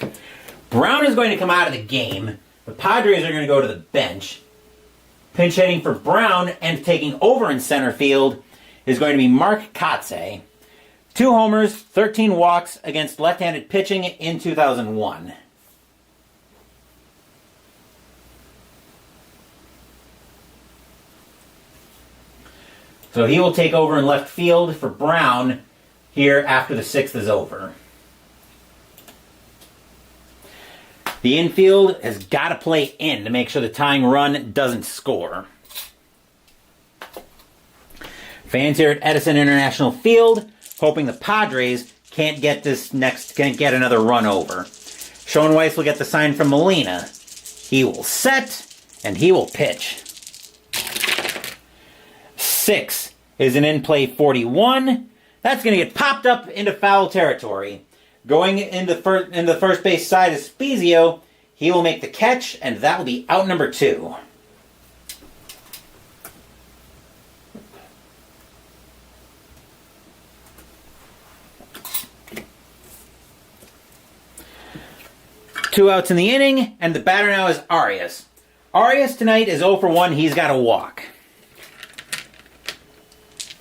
[SPEAKER 1] Brown is going to come out of the game. The Padres are going to go to the bench. Pinch hitting for Brown and taking over in center field is going to be Mark Kotze. 2 homers, 13 walks against left-handed pitching in 2001. So he will take over in left field for Brown here after the 6th is over. The infield has got to play in to make sure the tying run doesn't score. Fans here at Edison International Field hoping the Padres can't get another run over. Schoenweiss will get the sign from Molina. He will set, and he will pitch. 6 is an in-play 41. That's going to get popped up into foul territory. Going into the first base side is Spezio. He will make the catch, and that will be out number 2. Two outs in the inning, and the batter now is Arias. Arias tonight is 0 for 1. He's got a walk.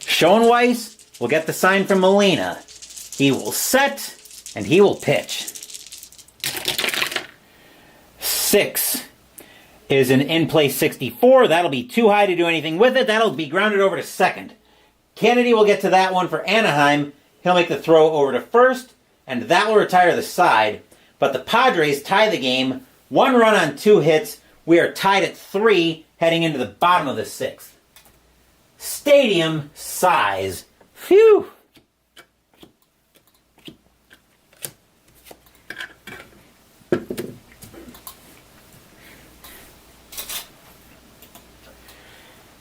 [SPEAKER 1] Schoenweiss will get the sign from Molina. He will set, and he will pitch. 6 is an in-play 64. That'll be too high to do anything with it. That'll be grounded over to second. Kennedy will get to that one for Anaheim. He'll make the throw over to first, and that will retire the side. But the Padres tie the game. 1 run on 2 hits. We are tied at 3 heading into the bottom of the 6th. Stadium size. Phew.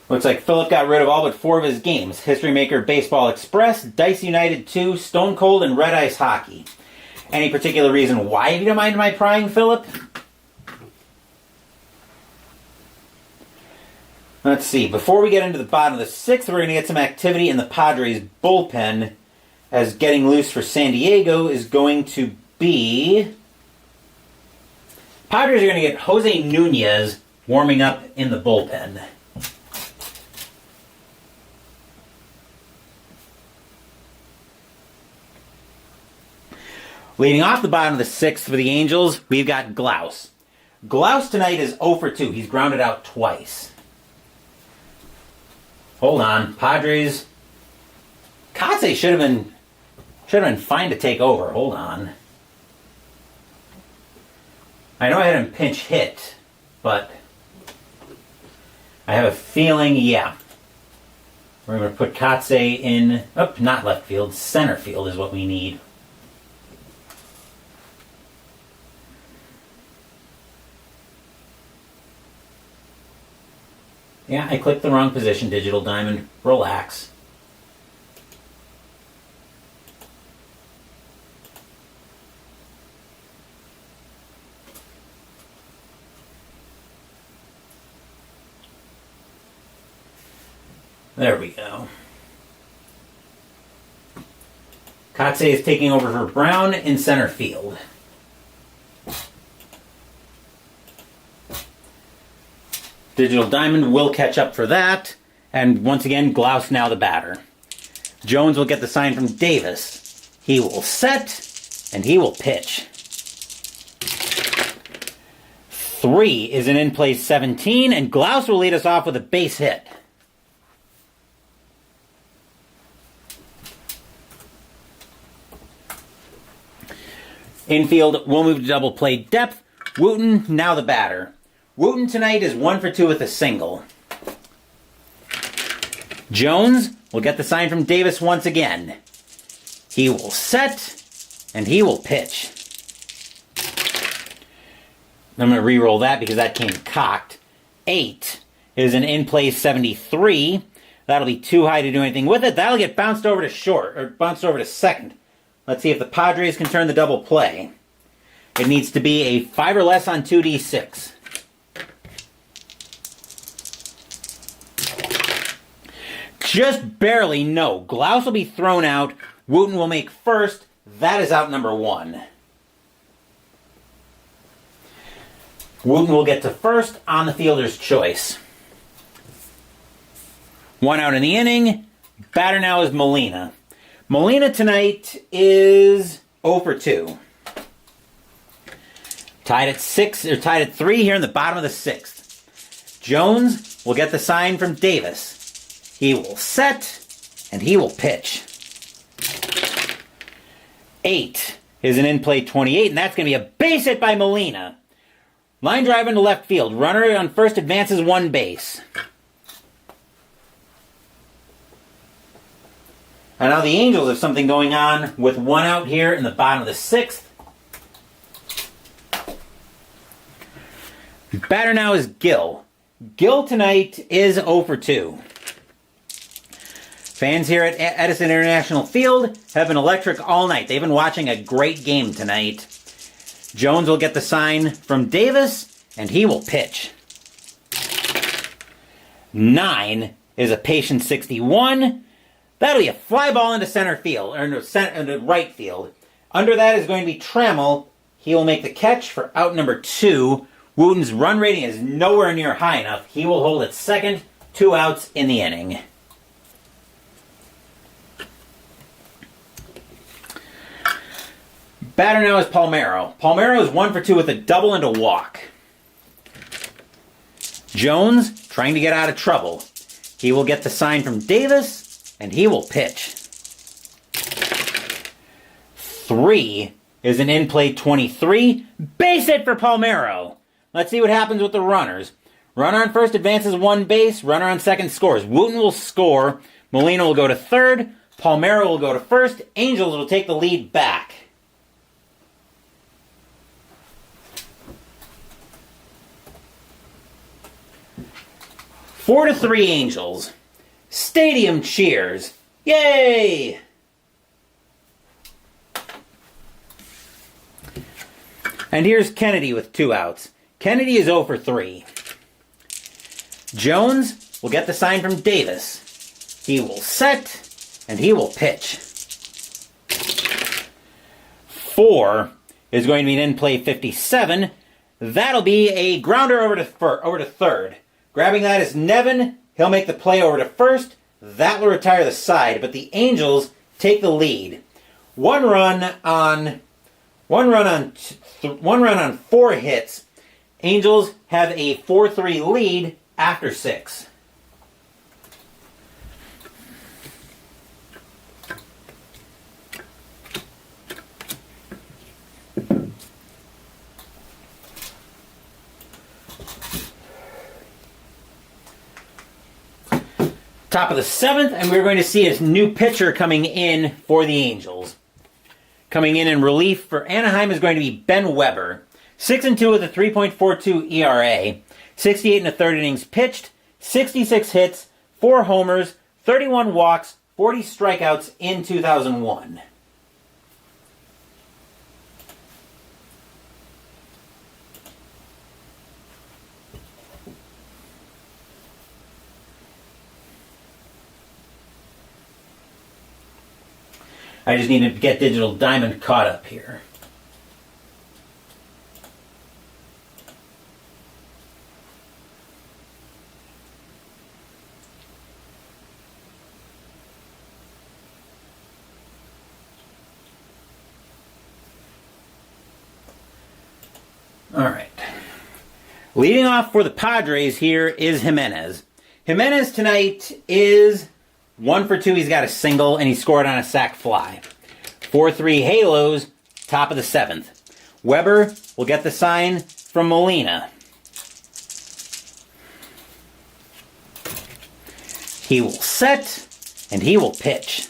[SPEAKER 1] Looks like Philip got rid of all but 4 of his games. History Maker Baseball Express, Dice United 2, Stone Cold, and Red Ice Hockey. Any particular reason why you don't mind my prying, Philip? Let's see. Before we get into the bottom of the 6th, we're going to get some activity in the Padres bullpen, as getting loose for San Diego is going to be... Padres are going to get Jose Nunez warming up in the bullpen. Leading off the bottom of the 6th for the Angels, we've got Glaus. Glaus tonight is 0 for 2. He's grounded out twice. Hold on. Padres. Kotze should have been fine to take over. Hold on. I know I had him pinch hit, but I have a feeling, yeah. We're going to put Kotsay in, not left field, center field is what we need. Yeah, I clicked the wrong position, Digital Diamond. Relax. There we go. Kotsay is taking over for Brown in center field. Digital Diamond will catch up for that. And once again, Glaus now the batter. Jones will get the sign from Davis. He will set, and he will pitch. 3 is an in-play 17, and Glaus will lead us off with a base hit. Infield, we'll move to double play depth. Wooten, now the batter. Wooten tonight is 1 for 2 with a single. Jones will get the sign from Davis once again. He will set, and he will pitch. I'm going to re-roll that because that came cocked. 8 is an in-play 73. That'll be too high to do anything with it. That'll get bounced over to short, or bounced over to second. Let's see if the Padres can turn the double play. It needs to be a 5 or less on 2d6. Just barely, no. Glaus will be thrown out. Wooten will make first. That is out number 1. Wooten will get to first on the fielder's choice. 1 out in the inning. Batter now is Molina. Molina tonight is 0 for 2. Tied at 3 here in the bottom of the 6th. Jones will get the sign from Davis. He will set, and he will pitch. 8 is an in-play 28, and that's going to be a base hit by Molina. Line drive into left field. Runner on first advances 1 base. And now the Angels have something going on with 1 out here in the bottom of the 6th. Batter now is Gill. Gill tonight is 0 for 2. Fans here at Edison International Field have been electric all night. They've been watching a great game tonight. Jones will get the sign from Davis, and he will pitch. 9 is a patient 61. That'll be a fly ball into center field, or into right field. Under that is going to be Trammell. He will make the catch for out number 2. Wooten's run rating is nowhere near high enough. He will hold at second, 2 outs in the inning. Batter now is Palmeiro. Palmeiro is 1 for 2 with a double and a walk. Jones trying to get out of trouble. He will get the sign from Davis, and he will pitch. 3 is an in-play 23. Base hit for Palmeiro. Let's see what happens with the runners. Runner on first advances 1 base. Runner on second scores. Wooten will score. Molina will go to third. Palmeiro will go to first. Angels will take the lead back. 4-3 Angels. Stadium cheers. Yay! And here's Kennedy with 2 outs. Kennedy is 0 for 3. Jones will get the sign from Davis. He will set, and he will pitch. 4 is going to be an in-play 57. That'll be a grounder over to third. Grabbing that is Nevin. He'll make the play over to first. That will retire the side, but the Angels take the lead. One run on 4 hits. Angels have a 4-3 lead after 6. Top of the 7th, and we're going to see a new pitcher coming in for the Angels. Coming in relief for Anaheim is going to be Ben Weber. 6-2 with a 3.42 ERA, 68 1/3 innings pitched, 66 hits, 4 homers, 31 walks, 40 strikeouts in 2001. I just need to get Digital Diamond caught up here. All right. Leading off for the Padres here is Jimenez. Jimenez tonight is 1 for 2. He's got a single, and he scored on a sac fly. 4-3 Halos, top of the 7th. Weber will get the sign from Molina. He will set, and he will pitch.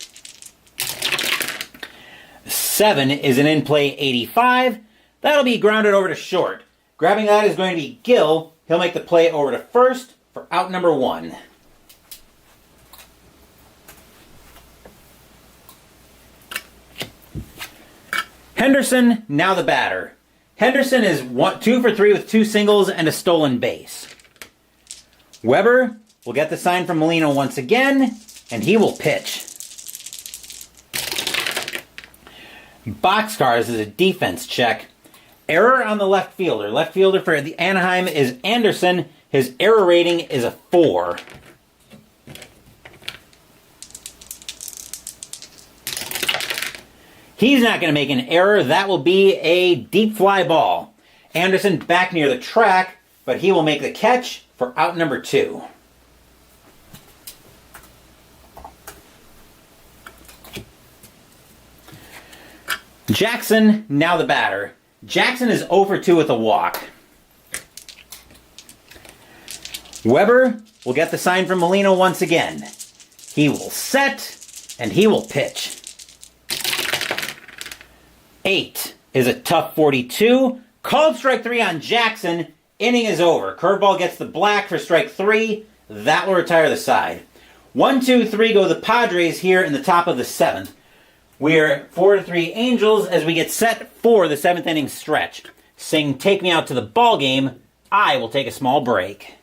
[SPEAKER 1] 7 is an in-play 85. That'll be grounded over to short. Grabbing that is going to be Gill. He'll make the play over to first for out number 1. Henderson, now the batter. Henderson is 2 for 3 with 2 singles and a stolen base. Weber will get the sign from Molina once again, and he will pitch. Boxcars is a defense check. Error on the left fielder. Left fielder for the Anaheim is Anderson. His error rating is a 4. He's not going to make an error. That will be a deep fly ball. Anderson back near the track, but he will make the catch for out number 2. Jackson, now the batter. Jackson is 0 for 2 with a walk. Weber will get the sign from Molina once again. He will set, and he will pitch. 8 is a tough 42. Called strike 3 on Jackson. Inning is over. Curveball gets the black for strike 3. That will retire the side. 1, 2, 3 go the Padres here in the top of the 7th. We're 4-3 Angels as we get set for the 7th inning stretch. Sing "Take Me Out to the Ball Game." I will take a small break.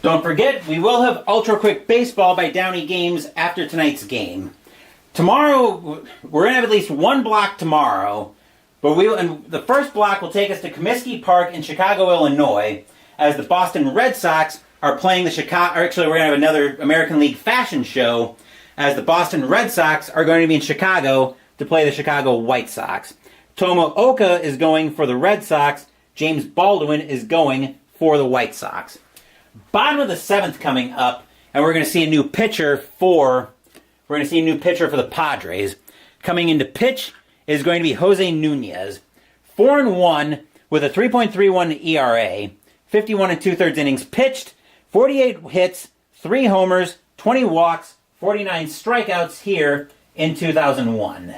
[SPEAKER 1] Don't forget, we will have Ultra Quick Baseball by Downey Games after tonight's game. Tomorrow, we're going to have at least one block tomorrow, but the first block will take us to Comiskey Park in Chicago, Illinois, as the Boston Red Sox are playing we're going to have another American League fashion show, as the Boston Red Sox are going to be in Chicago to play the Chicago White Sox. Tomooka is going for the Red Sox. James Baldwin is going for the White Sox. Bottom of the 7th coming up, and we're going to see a new pitcher for the Padres. Coming into pitch is going to be Jose Nunez. 4-1 with a 3.31 ERA, 51 2/3 innings pitched, 48 hits, 3 homers, 20 walks, 49 strikeouts here in 2001.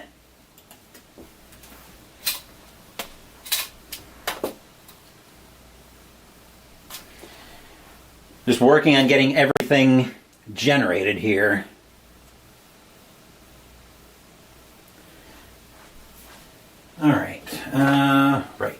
[SPEAKER 1] Just working on getting everything generated here. All right. Right.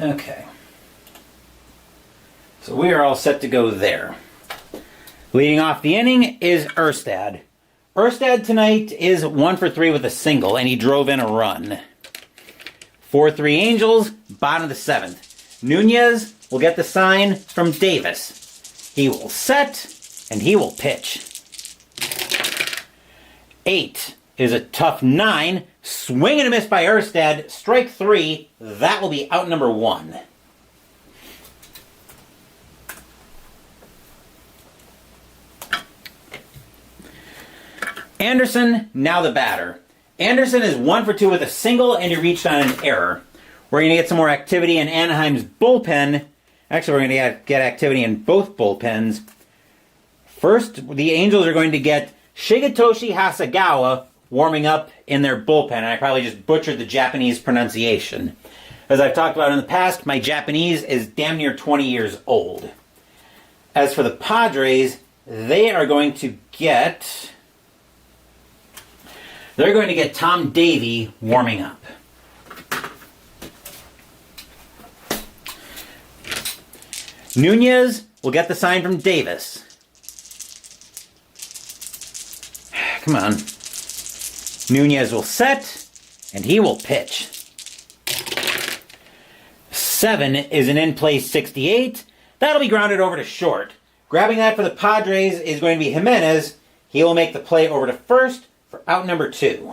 [SPEAKER 1] Okay. So we are all set to go there. Leading off the inning is Erstad. Erstad tonight is 1 for 3 with a single, and he drove in a run. 4-3 Angels, bottom of the 7th. Nunez will get the sign from Davis. He will set, and he will pitch. 8 is a tough 9. Swing and a miss by Erstad. Strike 3. That will be out number 1. Anderson, now the batter. Anderson is 1 for 2 with a single, and he reached on an error. We're going to get some more activity in Anaheim's bullpen. Actually, we're going to get activity in both bullpens. First, the Angels are going to get Shigetoshi Hasegawa warming up in their bullpen. And I probably just butchered the Japanese pronunciation. As I've talked about in the past, my Japanese is damn near 20 years old. As for the Padres, they are going to get... They're going to get Tom Davey warming up. Nunez will get the sign from Davis. Come on. Nunez will set, and he will pitch. 7 is an in-play 68. That'll be grounded over to short. Grabbing that for the Padres is going to be Jimenez. He will make the play over to first for out number 2.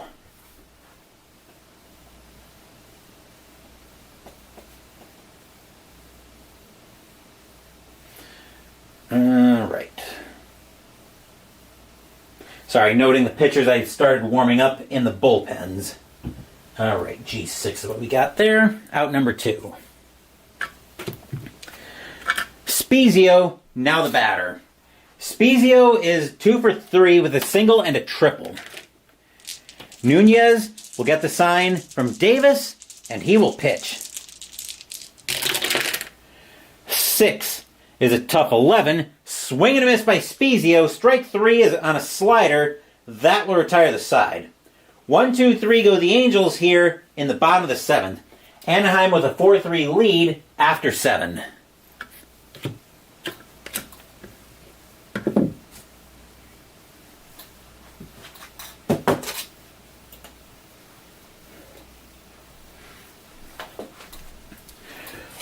[SPEAKER 1] All right. Sorry, noting the pitchers I started warming up in the bullpens. All right, G6 is what we got there. Out number 2. Spezio, now the batter. Spezio is 2 for 3 with a single and a triple. Nunez will get the sign from Davis, and he will pitch. 6 is a tough 11. Swing and a miss by Spezio. Strike 3 is on a slider. That will retire the side. 1, 2, 3 go the Angels here in the bottom of the 7th. Anaheim with a 4-3 lead after 7.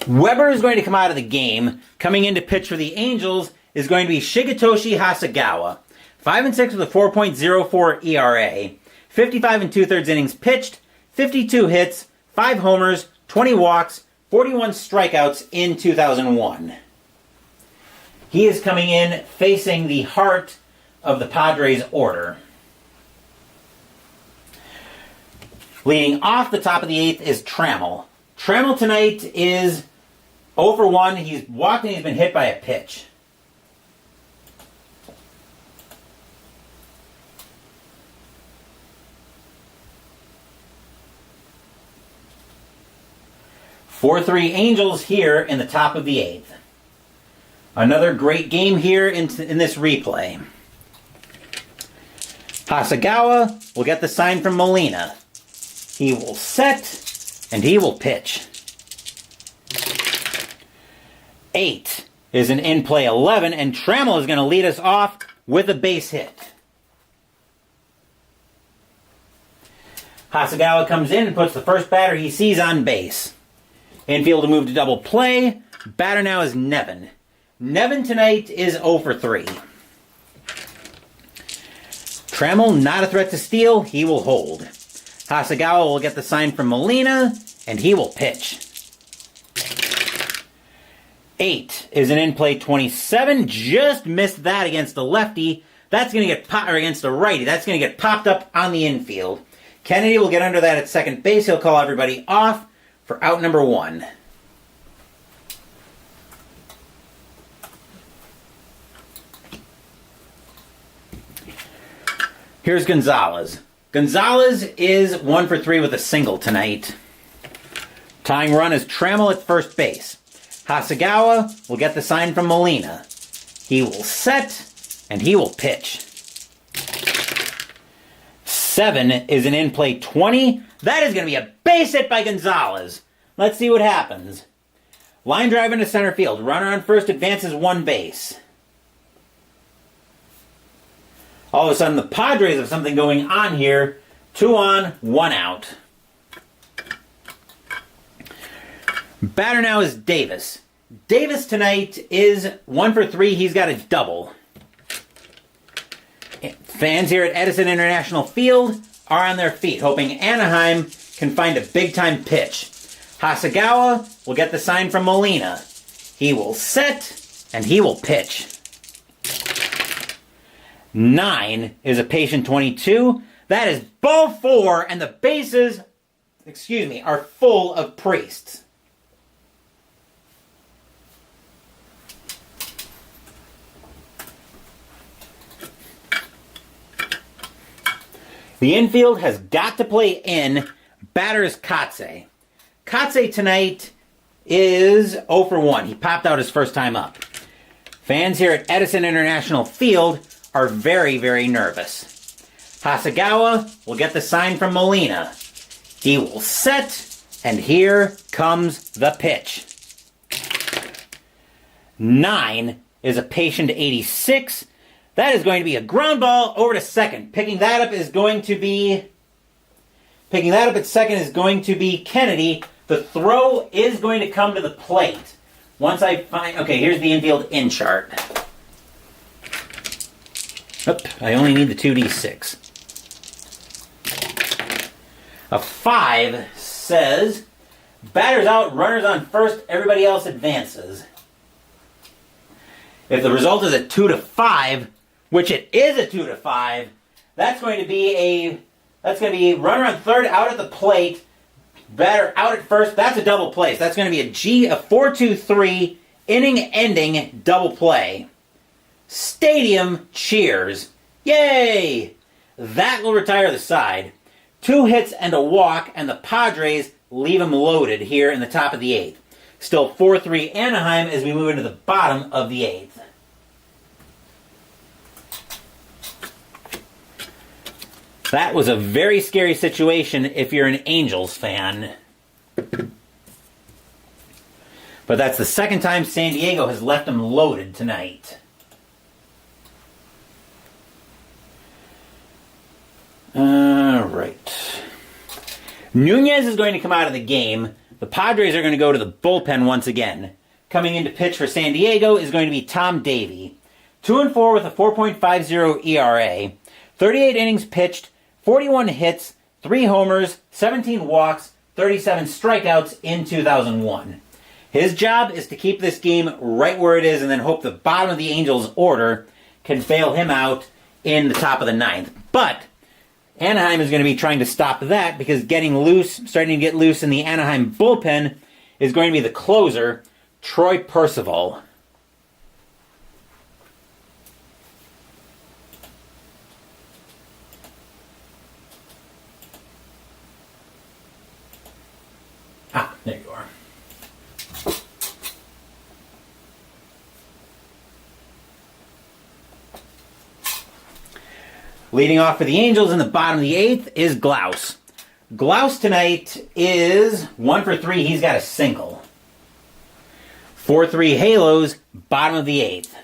[SPEAKER 1] Weber is going to come out of the game. Coming in to pitch for the Angels is going to be Shigetoshi Hasegawa. 5 and 6 with a 4.04 ERA. 55 and 2/3 innings pitched. 52 hits, 5 homers, 20 walks, 41 strikeouts in 2001. He is coming in facing the heart of the Padres order. Leading off the top of the 8th is Trammell. Trammell tonight is 0 for 1. He's walked and he's been hit by a pitch. Four 3 Angels here in the top of the 8th. Another great game here in this replay. Hasegawa will get the sign from Molina. He will set, and he will pitch. 8 is an in-play 11, and Trammell is going to lead us off with a base hit. Hasegawa comes in and puts the first batter he sees on base. Infield to move to double play. Batter now is Nevin. Nevin tonight is 0 for 3. Trammell, not a threat to steal. He will hold. Hasegawa will get the sign from Molina, and he will pitch. 8 is an in-play 27. Just missed that against the lefty. That's going to get or against the righty. That's going to get popped up on the infield. Kennedy will get under that at second base. He'll call everybody off for out number 1. Here's Gonzalez. Gonzalez is 1 for 3 with a single tonight. Tying run is Trammell at first base. Hasegawa will get the sign from Molina. He will set, and he will pitch. 7 is an in-play 20. That is going to be a base hit by Gonzalez. Let's see what happens. Line drive into center field. Runner on first advances one base. All of a sudden, the Padres have something going on here. 2 on, 1 out. Batter now is Davis. Davis tonight is 1 for 3. He's got a double. Fans here at Edison International Field are on their feet, hoping Anaheim can find a big-time pitch. Hasegawa will get the sign from Molina. He will set, and he will pitch. 9 is a patient 22. That is ball 4, and the bases, are full of Priests. The infield has got to play in. Batter is Kotze. Kotze tonight is 0 for 1. He popped out his first time up. Fans here at Edison International Field are very, very nervous. Hasegawa will get the sign from Molina. He will set, and here comes the pitch. 9 is a patient 86. That is going to be a ground ball over to second. Picking that up at second is going to be Kennedy. The throw is going to come to the plate. Once I find... Okay, here's the infield in chart. Oop, I only need the 2d6. A 5 says, batter's out, runner's on first, everybody else advances. If the result is a 2 to 5, which it is a 2 to 5, that's going to be runner on third out at the plate, batter out at first. That's a double play. So that's going to be a 4-2-3 inning-ending double play. Stadium cheers. Yay! That will retire the side. 2 hits and a walk, and the Padres leave them loaded here in the top of the 8th. Still 4-3 Anaheim as we move into the bottom of the 8th. That was a very scary situation if you're an Angels fan. But that's the second time San Diego has left them loaded tonight. All right. Nunez is going to come out of the game. The Padres are going to go to the bullpen once again. Coming in to pitch for San Diego is going to be Tom Davey. 2-4 with a 4.50 ERA. 38 innings pitched, 41 hits, 3 homers, 17 walks, 37 strikeouts in 2001. His job is to keep this game right where it is and then hope the bottom of the Angels' order can bail him out in the top of the 9th. But Anaheim is going to be trying to stop that because starting to get loose in the Anaheim bullpen is going to be the closer, Troy Percival. There you are. Leading off for the Angels in the bottom of the 8th is Glaus. Glaus tonight is 1 for 3. He's got a single. 4-3 Halos, bottom of the 8th.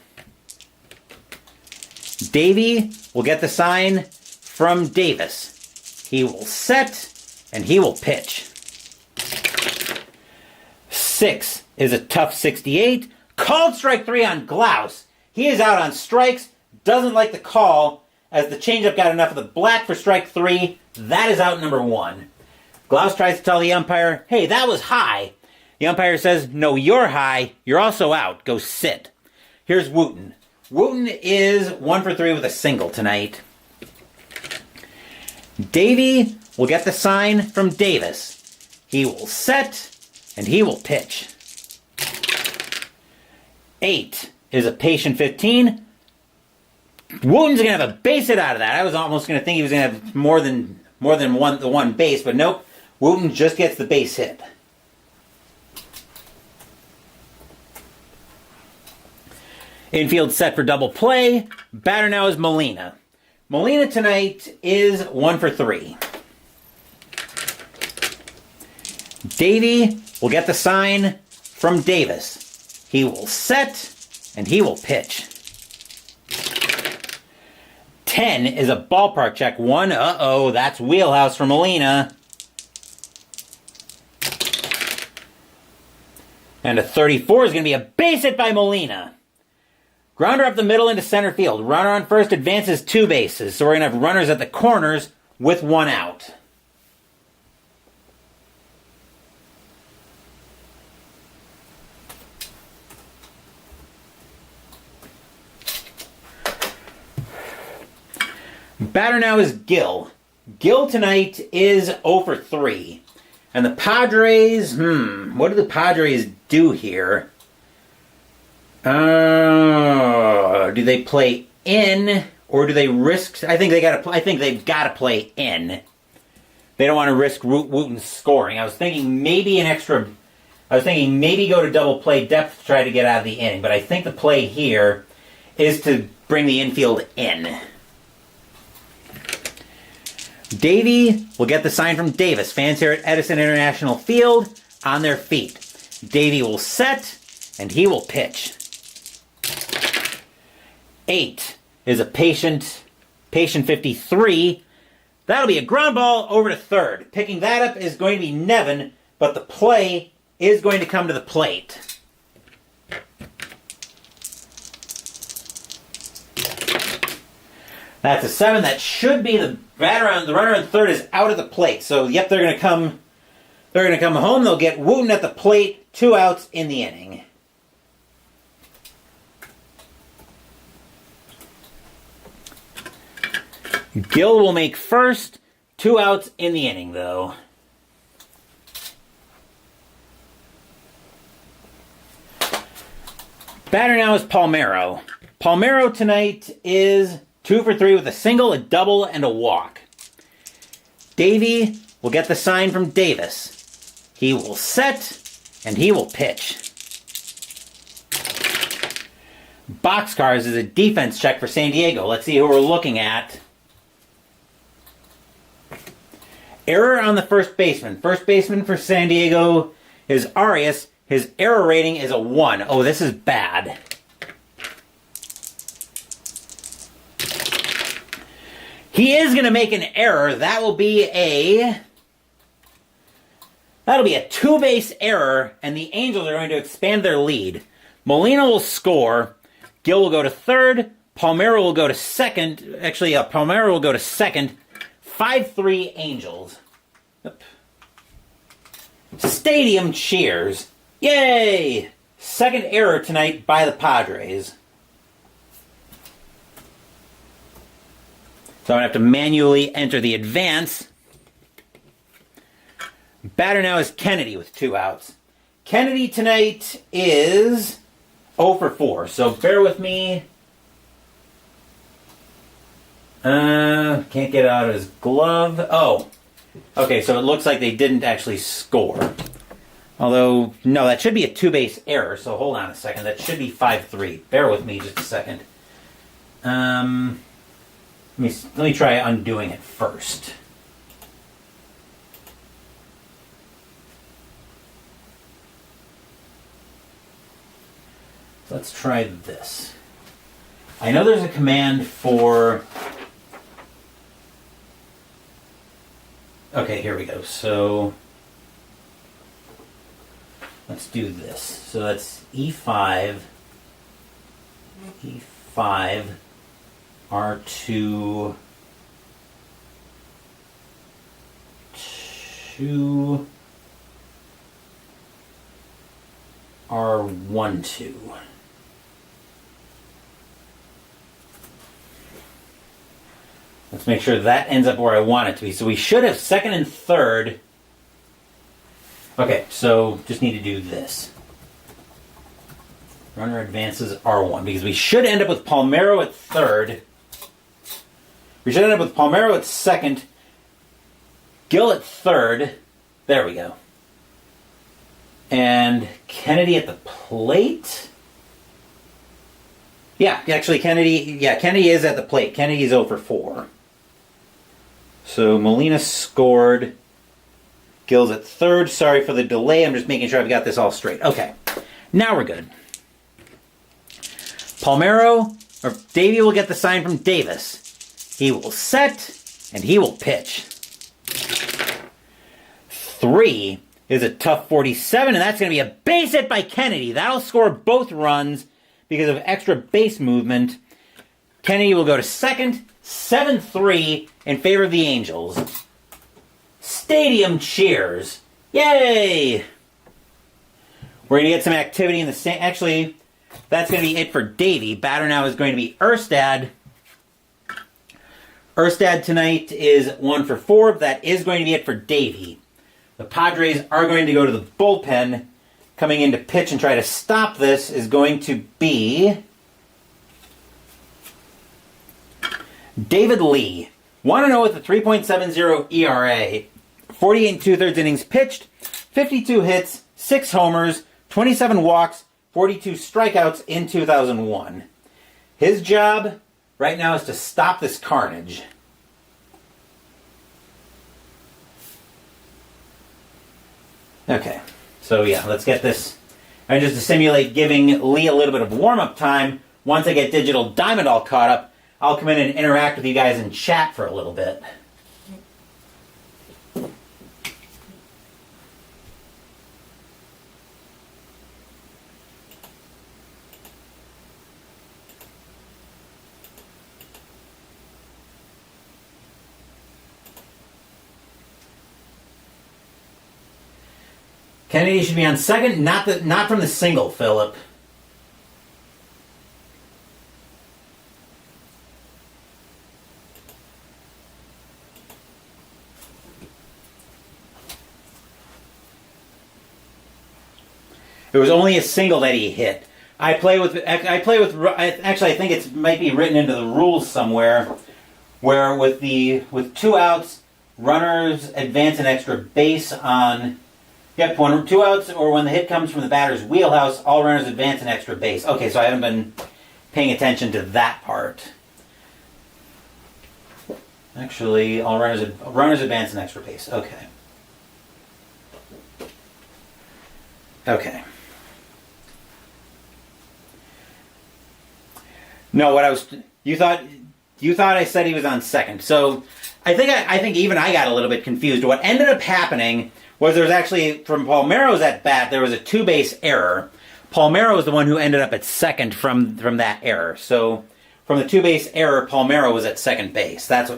[SPEAKER 1] Davey will get the sign from Davis. He will set, and he will pitch. 6 is a tough 68. Called strike 3 on Glaus. He is out on strikes. Doesn't like the call as the changeup got enough of the black for strike 3. That is out number 1. Glaus tries to tell the umpire, hey, that was high. The umpire says, no, you're high. You're also out. Go sit. Here's Wooten. Wooten is 1 for 3 with a single tonight. Davey will get the sign from Davis. He will set, and he will pitch. 8 is a patient 15. Wooten's going to have a base hit out of that. I was almost going to think he was going to have more than one base, but nope. Wooten just gets the base hit. Infield set for double play. Batter now is Molina. Molina tonight is 1 for 3. Davey will get the sign from Davis. He will set, and he will pitch. 10 is a ballpark check. 1, uh-oh, that's wheelhouse from Molina. And a 34 is going to be a base hit by Molina. Grounder up the middle into center field. Runner on first advances 2 bases. So we're going to have runners at the corners with 1 out. Batter now is Gil. Gil tonight is 0 for 3. And the Padres, what do the Padres do here? Do they play in or do they risk? I think they've got to play in. They don't want to risk Wooten scoring. I was thinking maybe go to double play depth to try to get out of the inning, but I think the play here is to bring the infield in. Davey will get the sign from Davis. Fans here at Edison International Field on their feet. Davey will set, and he will pitch. 8 is a patient 53. That'll be a ground ball over to third. Picking that up is going to be Nevin, but the play is going to come to the plate. That's a 7. That should be the batter on the runner on third is out of the plate. So yep, they're going to come home. They'll get Wooten at the plate. 2 outs in the inning. Gil will make first. 2 outs in the inning, though. Batter now is Palmeiro. Palmeiro tonight is 2 for 3 with a single, a double, and a walk. Davey will get the sign from Davis. He will set, and he will pitch. Boxcars is a defense check for San Diego. Let's see who we're looking at. Error on the first baseman. First baseman for San Diego is Arias. His error rating is a 1. Oh, this is bad. He is going to make an error. That'll be a 2-base error, and the Angels are going to expand their lead. Molina will score. Gil will go to third. Palmeiro will go to second. Actually, Palmeiro will go to second. 5-3 Angels. Oop. Stadium cheers. Yay! Second error tonight by the Padres. So I'm going to have to manually enter the advance. Batter now is Kennedy with 2 outs. Kennedy tonight is 0 for 4. So bear with me. Can't get out of his glove. Oh. Okay, so it looks like they didn't actually score. Although, no, that should be a 2-base error. So hold on a second. That should be 5-3. Bear with me just a second. Let me try undoing it first. So let's try this. I know there's a command for... Okay, here we go. So let's do this. So that's E5, R2, 2, R1, 2. Let's make sure that ends up where I want it to be. So we should have second and third. Okay, so just need to do this. Runner advances R1 because we should end up with Palmeiro at third. We should end up with Palmeiro at second. Gil at third. There we go. And Kennedy at the plate. Yeah, actually Kennedy is at the plate. Kennedy's 0 for 4. So Molina scored. Gill's at third. Sorry for the delay. I'm just making sure I've got this all straight. Okay. Now we're good. Davey will get the sign from Davis. He will set, and he will pitch. 3 is a tough 47, and that's going to be a base hit by Kennedy. That'll score both runs because of extra base movement. Kennedy will go to second, 7-3 in favor of the Angels. Stadium cheers. Yay! We're going to get some activity in the... Actually, that's going to be it for Davey. Batter now is going to be Erstad. Erstad tonight is 1 for 4. That is going to be it for Davey. The Padres are going to go to the bullpen. Coming in to pitch and try to stop this is going to be David Lee. 1-0 with a 3.70 ERA. 48 2/3 innings pitched. 52 hits, 6 homers, 27 walks, 42 strikeouts in 2001. His job right now is to stop this carnage. Okay, so yeah, let's get this. And just to simulate giving Lee a little bit of warm-up time, once I get Digital Diamond all caught up, I'll come in and interact with you guys in chat for a little bit. Kennedy should be on second, not from the single, Philip. It was only a single that he hit. Actually, I think it might be written into the rules somewhere, where with 2 outs, runners advance an extra base on. Yep, 2 outs, or when the hit comes from the batter's wheelhouse, all runners advance an extra base. Okay, so I haven't been paying attention to that part. Actually, all runners advance an extra base. Okay. Okay. No, you thought I said he was on second. So I think even I got a little bit confused. What ended up happening was there was actually, from Palmeiro's at bat, there was a 2-base error. Palmeiro was the one who ended up at second from that error. So from the 2-base error, Palmeiro was at second base. That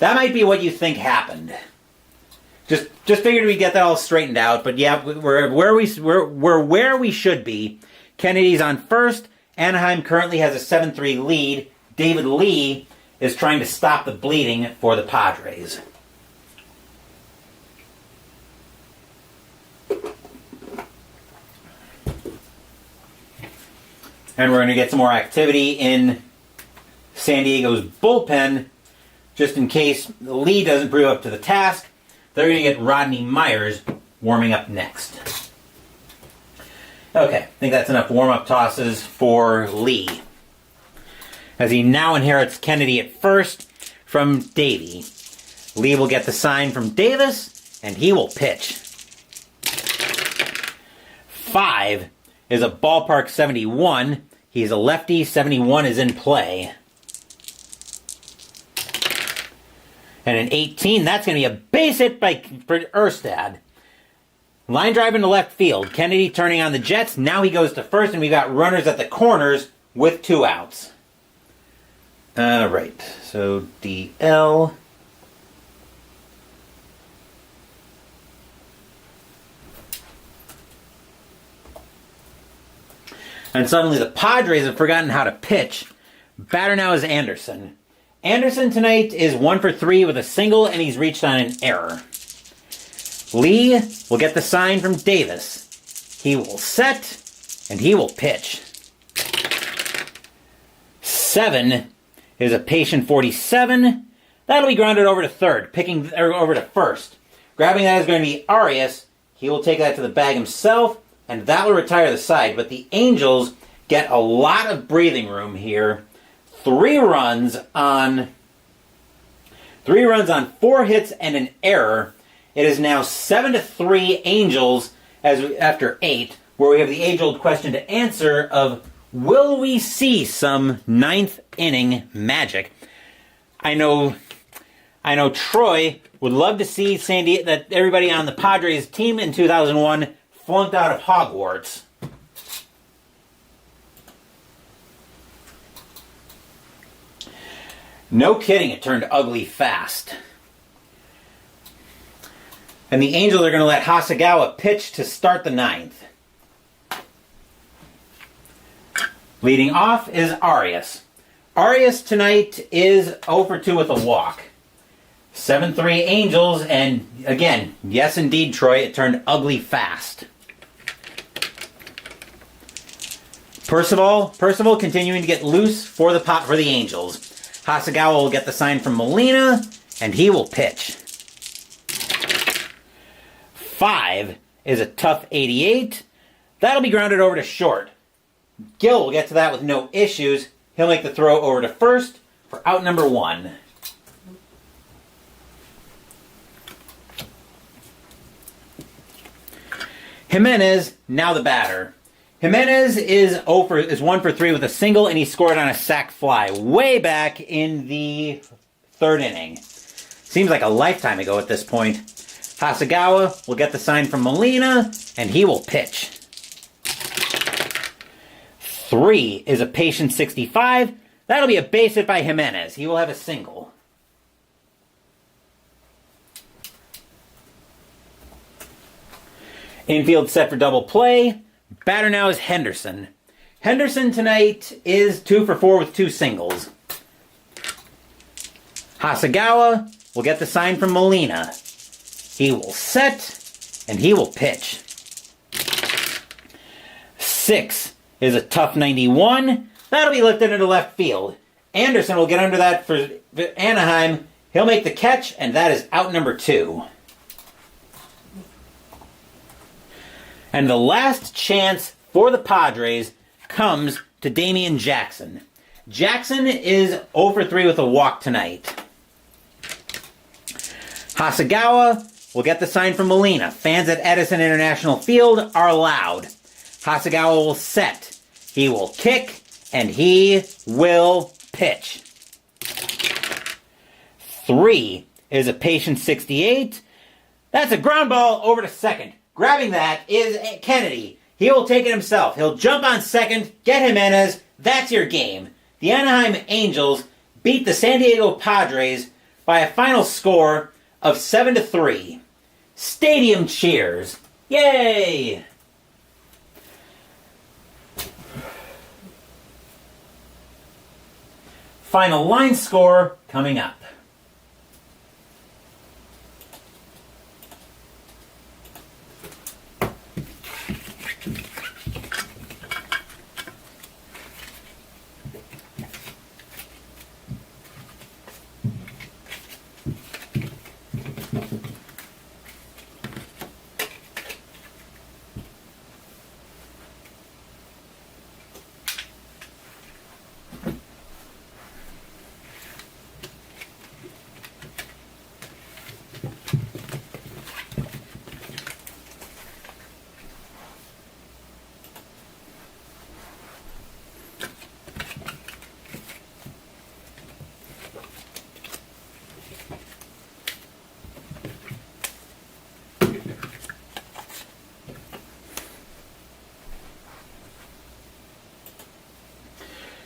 [SPEAKER 1] might be what you think happened. Just figured we'd get that all straightened out. But yeah, we're where we should be. Kennedy's on first. Anaheim currently has a 7-3 lead. David Lee is trying to stop the bleeding for the Padres. And we're going to get some more activity in San Diego's bullpen. Just in case Lee doesn't prove up to the task, they're going to get Rodney Myers warming up next. Okay, I think that's enough warm-up tosses for Lee, as he now inherits Kennedy at first from Davey. Lee will get the sign from Davis, and he will pitch. 5 is a ballpark 71. He's a lefty. 71 is in play. And an 18, that's going to be a base hit for Erstad. Line drive into left field. Kennedy turning on the Jets. Now he goes to first, and we've got runners at the corners with 2 outs. All right, so DL. And suddenly the Padres have forgotten how to pitch. Batter now is Anderson. Anderson tonight is 1 for 3 with a single, and he's reached on an error. Lee will get the sign from Davis. He will set, and he will pitch. 7 is a patient 47. That'll be grounded over to third, over to first. Grabbing that is going to be Arias. He will take that to the bag himself, and that will retire the side. But the Angels get a lot of breathing room here. 3 runs on 4 hits and an error. It is now 7-3 Angels after 8, where we have the age-old question to answer of, will we see some ninth inning magic? I know Troy would love to see that everybody on the Padres team in 2001 flunked out of Hogwarts. No kidding, it turned ugly fast. And the Angels are going to let Hasegawa pitch to start the ninth. Leading off is Arias. Arias tonight is 0 for 2 with a walk. 7-3 Angels, and again, yes indeed, Troy, it turned ugly fast. Percival continuing to get loose for the Angels. Hasegawa will get the sign from Molina, and he will pitch. 5 is a tough 88. That'll be grounded over to short. Gill will get to that with no issues. He'll make the throw over to first for out number 1. Jimenez, now the batter. Jimenez is 1 for 3 with a single, and he scored on a sac fly way back in the 3rd inning. Seems like a lifetime ago at this point. Hasegawa will get the sign from Molina, and he will pitch. 3 is a patient 65. That'll be a base hit by Jimenez. He will have a single. Infield set for double play. Batter now is Henderson. Henderson tonight is 2 for 4 with 2 singles. Hasegawa will get the sign from Molina. He will set, and he will pitch. 6 is a tough 91. That'll be lifted into left field. Anderson will get under that for Anaheim. He'll make the catch, and that is out number 2. And the last chance for the Padres comes to Damian Jackson. Jackson is 0 for 3 with a walk tonight. Hasegawa will get the sign from Molina. Fans at Edison International Field are loud. Hasegawa will set. He will kick, and he will pitch. 3 is a patient 68. That's a ground ball over to second. Grabbing that is Kennedy. He will take it himself. He'll jump on second, get Jimenez. That's your game. The Anaheim Angels beat the San Diego Padres by a final score of 7-3. Stadium cheers. Yay! Final line score coming up.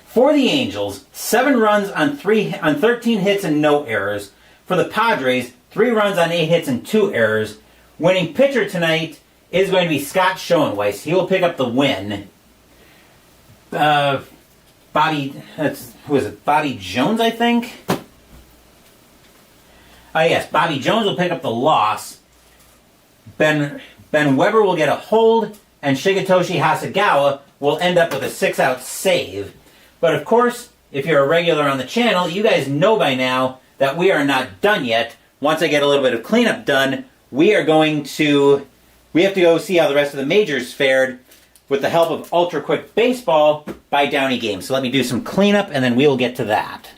[SPEAKER 1] For the Angels, 7 runs on 13 hits and no errors. For the Padres, 3 runs on 8 hits and 2 errors. Winning pitcher tonight is going to be Scott Schoenweiss. He will pick up the win. Bobby Jones, I think? Yes, Bobby Jones will pick up the loss. Ben Weber will get a hold, and Shigetoshi Hasegawa will end up with a 6-out save. But of course, if you're a regular on the channel, you guys know by now that we are not done yet. Once I get a little bit of cleanup done, we have to go see how the rest of the majors fared with the help of Ultra Quick Baseball by Downey Games. So let me do some cleanup, and then we'll get to that.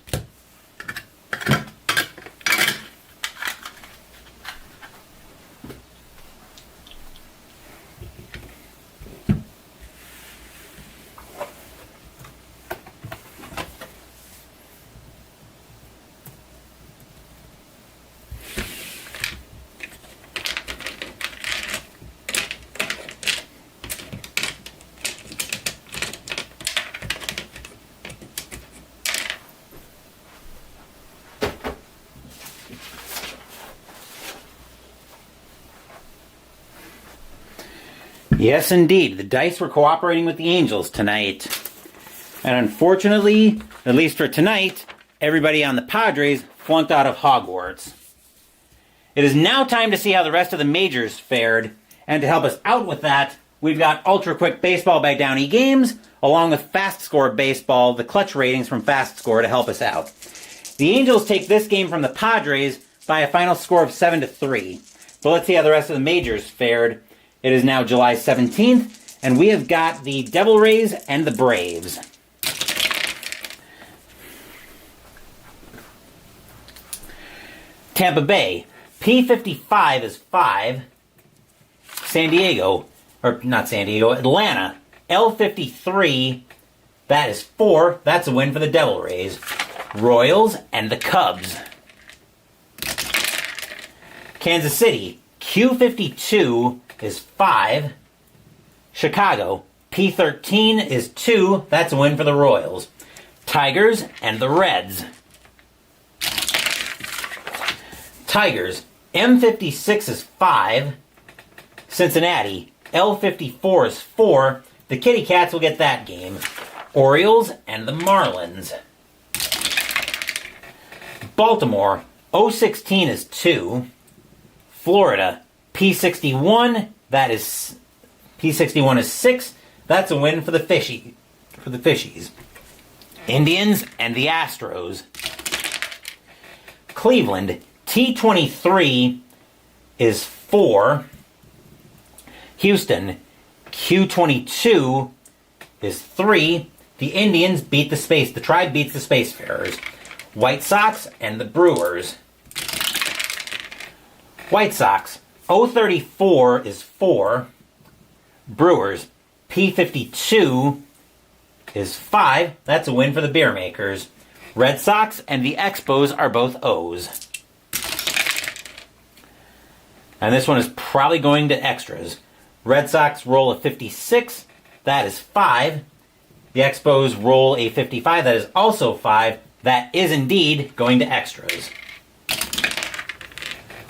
[SPEAKER 1] Yes, indeed. The dice were cooperating with the Angels tonight. And unfortunately, at least for tonight, everybody on the Padres flunked out of Hogwarts. It is now time to see how the rest of the majors fared. And to help us out with that, we've got Ultra Quick Baseball by Downey Games, along with Fast Score Baseball, the clutch ratings from Fast Score to help us out. The Angels take this game from the Padres by a final score of 7-3. But let's see how the rest of the majors fared. It is now July 17th, and we have got the Devil Rays and the Braves. Tampa Bay, P55 is 5. Atlanta, L53, that is 4. That's a win for the Devil Rays. Royals and the Cubs. Kansas City, Q52 is 5. Chicago, P13 is 2. That's a win for the Royals. Tigers and the Reds. Tigers, M56 is 5. Cincinnati, L54 is 4. The Kitty Cats will get that game. Orioles and the Marlins. Baltimore, O16 is 2. Florida, P61, P61 is 6. That's a win for the Fishies. Indians and the Astros. Cleveland, T23 is 4. Houston, Q22 is 3. The Indians beat the Tribe beats the Spacefarers. White Sox and the Brewers. White Sox, O34 is 4. Brewers, P52 is 5. That's a win for the Beer Makers. Red Sox and the Expos are both O's. And this one is probably going to extras. Red Sox roll a 56. That is 5. The Expos roll a 55. That is also 5. That is indeed going to extras.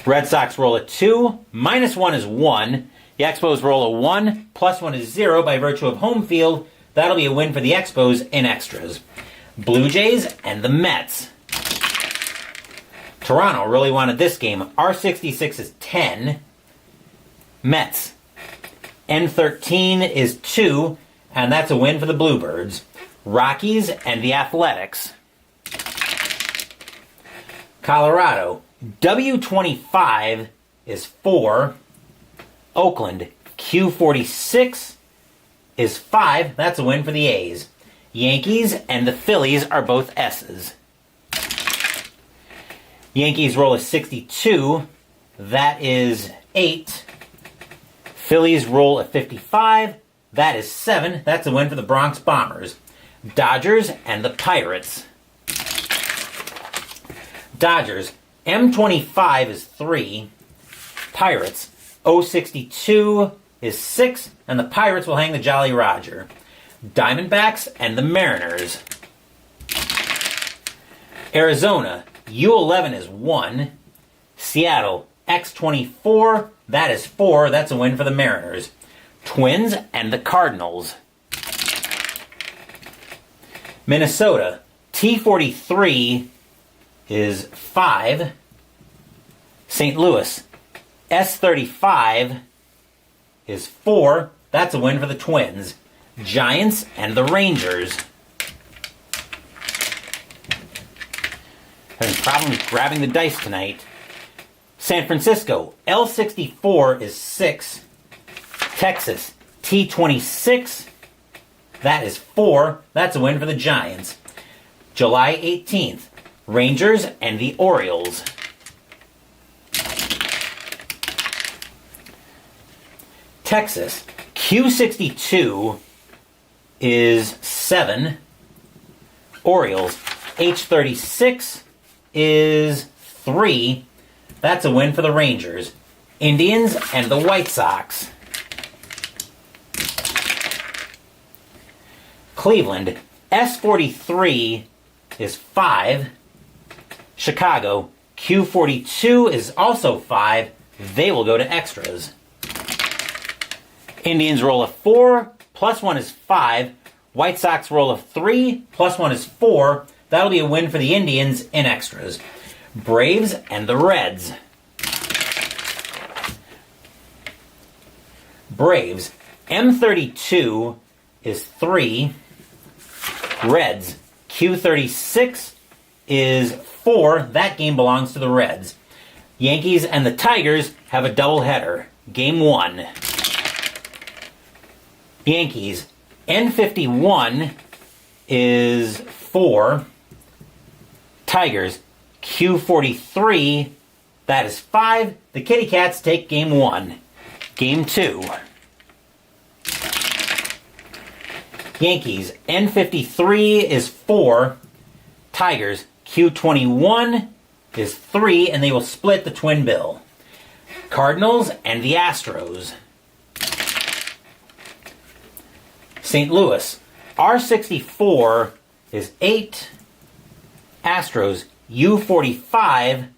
[SPEAKER 1] Red Sox roll a 2. -1 is 1. The Expos roll a 1. +1 is 0 by virtue of home field. That'll be a win for the Expos in extras. Blue Jays and the Mets. Toronto really wanted this game. R66 is 10. Mets. N13 is 2. And that's a win for the Bluebirds. Rockies and the Athletics. Colorado, W25 is 4. Oakland, Q46 is 5. That's a win for the A's. Yankees and the Phillies are both S's. Yankees roll a 62. That is 8. Phillies roll a 55. That is 7. That's a win for the Bronx Bombers. Dodgers and the Pirates. Dodgers, M25 is 3. Pirates, O62 is 6. And the Pirates will hang the Jolly Roger. Diamondbacks and the Mariners. Arizona, U11 is 1. Seattle, X24, that is 4. That's a win for the Mariners. Twins and the Cardinals. Minnesota, T43 is 5. St. Louis, S35 is 4. That's a win for the Twins. Giants and the Rangers. Having problems grabbing the dice tonight. San Francisco, L64 is 6. Texas, T26, that is 4. That's a win for the Giants. July 18th, Rangers and the Orioles. Texas, Q62 is 7. Orioles, H36 is 3. That's a win for the Rangers. Indians and the White Sox. Cleveland, S43 is 5. Chicago, Q42 is also 5. They will go to extras. Indians roll a 4, plus 1 is 5. White Sox roll a 3, plus 1 is 4. That'll be a win for the Indians in extras. Braves and the Reds. Braves, M32 is 3. Reds, Q36 is 4. That game belongs to the Reds. Yankees and the Tigers have a doubleheader. Game 1. Yankees, N51 is 4. Tigers, Q43, that is 5. The Kitty Cats take Game 1. Game 2. Yankees, N53 is 4. Tigers, Q21 is 3, and they will split the twin bill. Cardinals and the Astros. St. Louis, R64 is 8. Astros, U45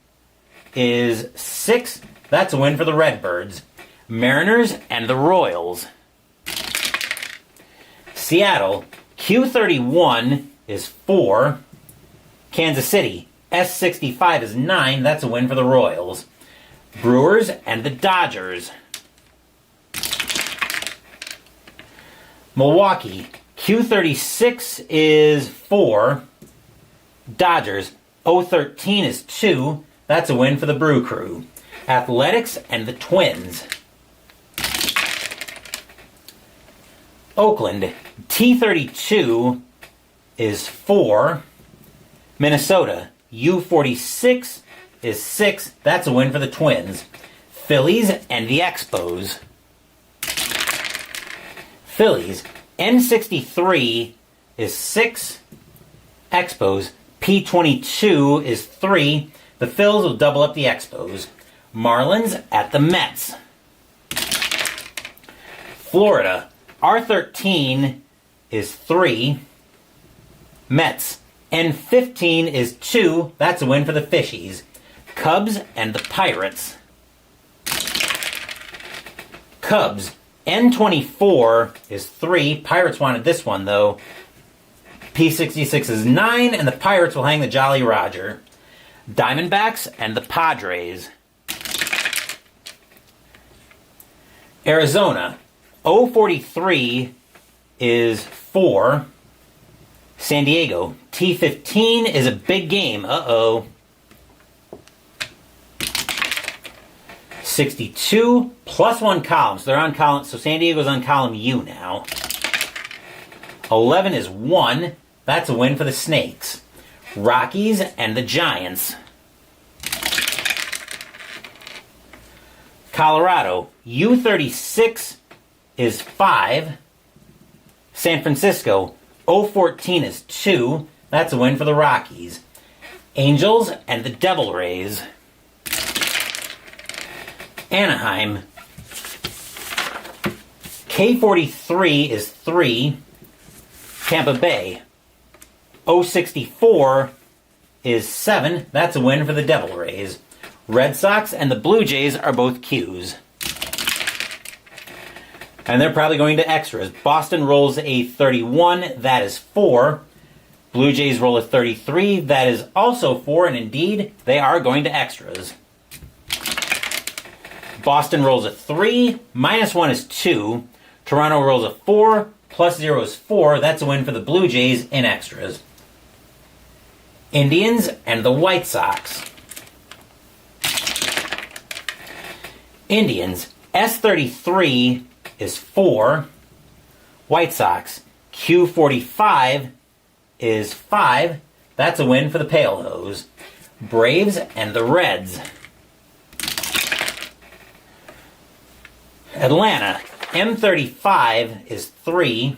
[SPEAKER 1] is 6. That's a win for the Redbirds. Mariners and the Royals. Seattle, Q31 is 4. Kansas City, S65 is 9. That's a win for the Royals. Brewers and the Dodgers. Milwaukee, Q36 is 4. Dodgers, O13 is 2. That's a win for the Brew Crew. Athletics and the Twins. Oakland, T32 is 4. Minnesota, U46 is 6. That's a win for the Twins. Phillies and the Expos. Phillies, N63 is 6. Expos, P22 is 3. The Phils will double up the Expos. Marlins at the Mets. Florida, R13 is 3. Mets, N15 is 2. That's a win for the Fishies. Cubs and the Pirates. Cubs, N24 is 3. Pirates wanted this one, though. P66 is 9, and the Pirates will hang the Jolly Roger. Diamondbacks and the Padres. Arizona, O43 is 4. San Diego, T15 is a big game. Uh-oh. 62 plus 1 column. So they're on column. So San Diego's on column U now. 11 is 1. That's a win for the Snakes. Rockies and the Giants. Colorado, U36 is 5. San Francisco, O14 is 2. That's a win for the Rockies. Angels and the Devil Rays. Anaheim, K43 is 3. Tampa Bay, O64 is 7. That's a win for the Devil Rays. Red Sox and the Blue Jays are both Qs. And they're probably going to extras. Boston rolls a 31. That is 4. Blue Jays roll a 33. That is also 4. And indeed, they are going to extras. Boston rolls a 3. Minus 1 is 2. Toronto rolls a 4. Plus 0 is 4. That's a win for the Blue Jays in extras. Indians and the White Sox. Indians, S33 is 4. White Sox, Q45 is 5. That's a win for the Pale Hose. Braves and the Reds. Atlanta, M35 is 3.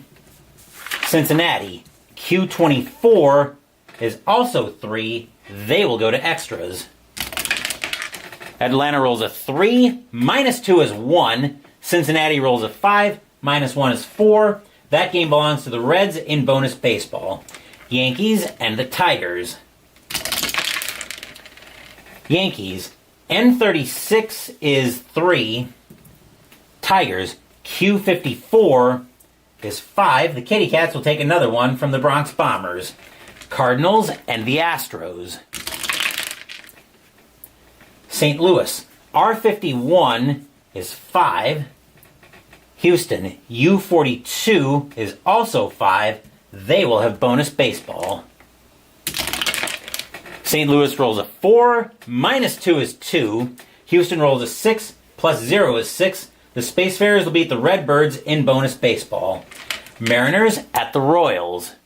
[SPEAKER 1] Cincinnati, Q24 is also 3. They will go to extras. Atlanta rolls a 3. Minus 2 is 1. Cincinnati rolls a 5. Minus 1 is 4. That game belongs to the Reds in bonus baseball. Yankees and the Tigers. Yankees, N36 is 3. Tigers, Q54 is 5. The Kitty Cats will take another one from the Bronx Bombers. Cardinals and the Astros. St. Louis, R51 is 5. Houston, U42 is also 5. They will have bonus baseball. St. Louis rolls a 4, minus 2 is 2. Houston rolls a 6, plus 0 is 6. The Spacefarers will beat the Redbirds in bonus baseball. Mariners at the Royals.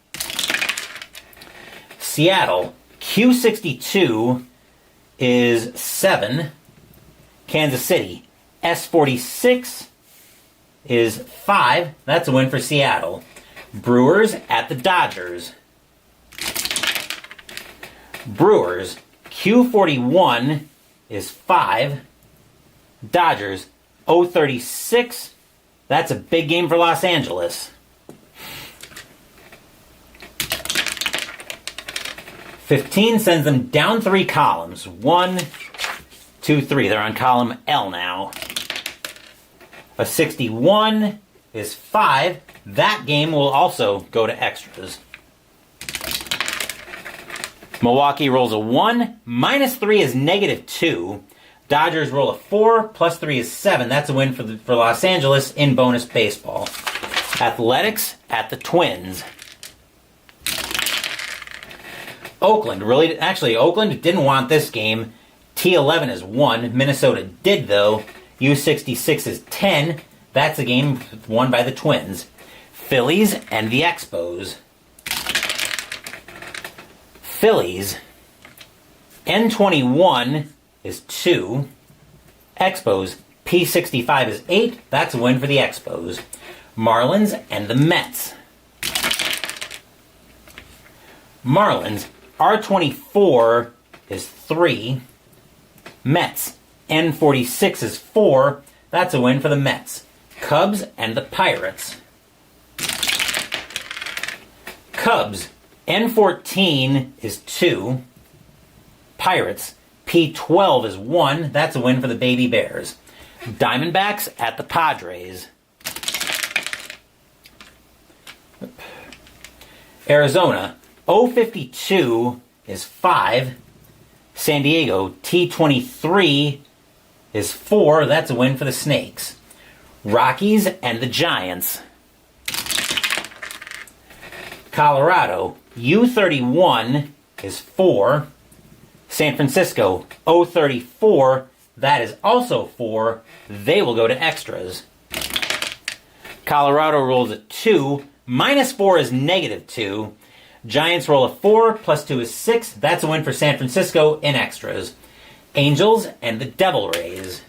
[SPEAKER 1] Seattle, Q62 is 7. Kansas City, S46 is 5. That's a win for Seattle. Brewers at the Dodgers. Brewers, Q41 is 5. Dodgers, O36. That's a big game for Los Angeles. 15 sends them down 3 columns. 1, 2, 3. They're on column L now. A 61 is 5. That game will also go to extras. Milwaukee rolls a 1. Minus 3 is negative 2. Dodgers roll a 4. Plus 3 is 7. That's a win for Los Angeles in bonus baseball. Athletics at the Twins. Oakland Oakland didn't want this game. T11 is 1. Minnesota did, though. U66 is 10. That's a game won by the Twins. Phillies and the Expos. Phillies, N21 is 2. Expos, P65 is 8. That's a win for the Expos. Marlins and the Mets. Marlins, R24 is 3. Mets, N46 is 4. That's a win for the Mets. Cubs and the Pirates. Cubs, N14 is 2. Pirates, P12 is 1. That's a win for the Baby Bears. Diamondbacks at the Padres. Arizona, O52 is 5. San Diego, T23 is 4. That's a win for the Snakes. Rockies and the Giants. Colorado, U31 is 4. San Francisco, O34, that is also 4. They will go to extras. Colorado rolls a 2. Minus 4 is negative 2. Giants roll a 4. Plus 2 is 6. That's a win for San Francisco in extras. Angels and the Devil Rays.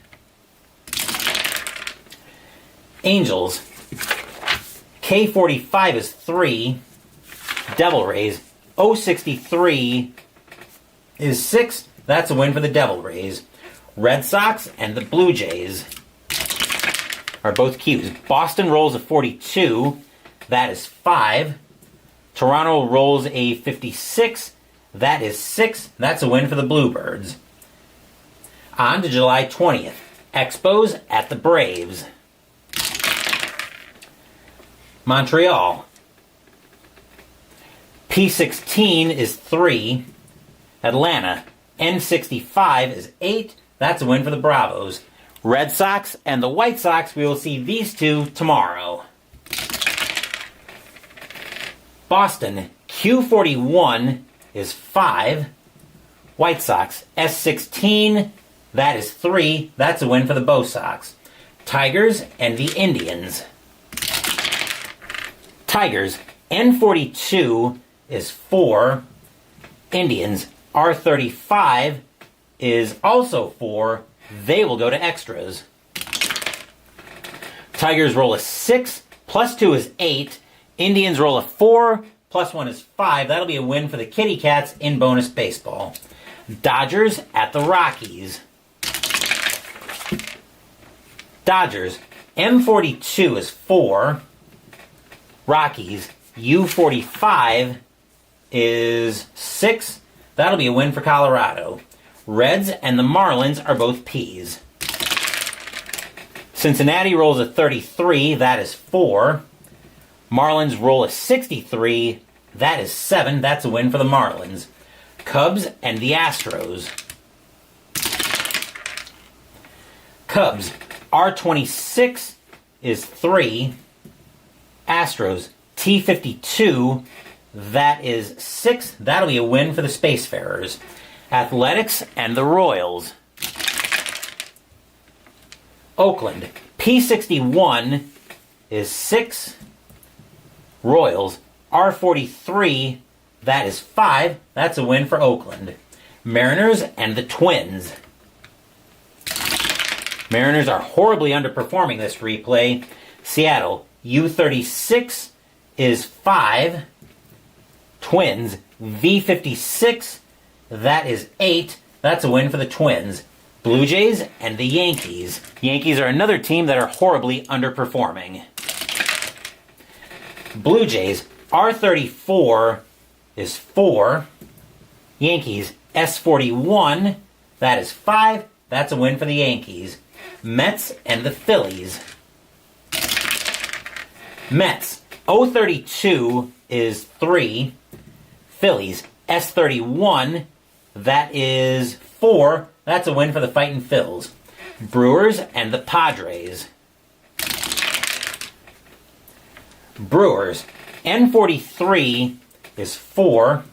[SPEAKER 1] Angels, K45 is 3. Devil Rays, O63 is 6. That's a win for the Devil Rays. Red Sox and the Blue Jays are both Qs. Boston rolls a 42. That is 5. Toronto rolls a 56. That is 6. That's a win for the Bluebirds. On to July 20th. Expos at the Braves. Montreal, P16 is 3. Atlanta, N65 is 8. That's a win for the Bravos. Red Sox and the White Sox, we will see these two tomorrow. Boston, Q41 is 5. White Sox, S16, that is 3. That's a win for the Bo Sox. Tigers and the Indians. Tigers, N42 is 4. Indians, R35 is also 4. They will go to extras. Tigers roll a 6. Plus 2 is 8. Indians roll a 4. Plus 1 is 5. That'll be a win for the Kitty Cats in bonus baseball. Dodgers at the Rockies. Dodgers, M42 is 4. Rockies, U45 is 6. That'll be a win for Colorado. Reds and the Marlins are both Ps. Cincinnati rolls a 33, that is 4. Marlins roll a 63, that is 7. That's a win for the Marlins. Cubs and the Astros. Cubs, R26 is 3. Astros, T52, that is 6. That'll be a win for the Spacefarers. Athletics and the Royals. Oakland, P61 is 6. Royals, R43, that is 5. That's a win for Oakland. Mariners and the Twins. Mariners are horribly underperforming this replay. Seattle, U36 is 5. Twins, V56, that is 8. That's a win for the Twins. Blue Jays and the Yankees. Yankees are another team that are horribly underperforming. Blue Jays, R34 is 4. Yankees, S41, that is 5. That's a win for the Yankees. Mets and the Phillies. Mets, O32 is 3. Phillies, S31, that is 4. That's a win for the Fightin' Phils. Brewers and the Padres. Brewers, N43 is 4.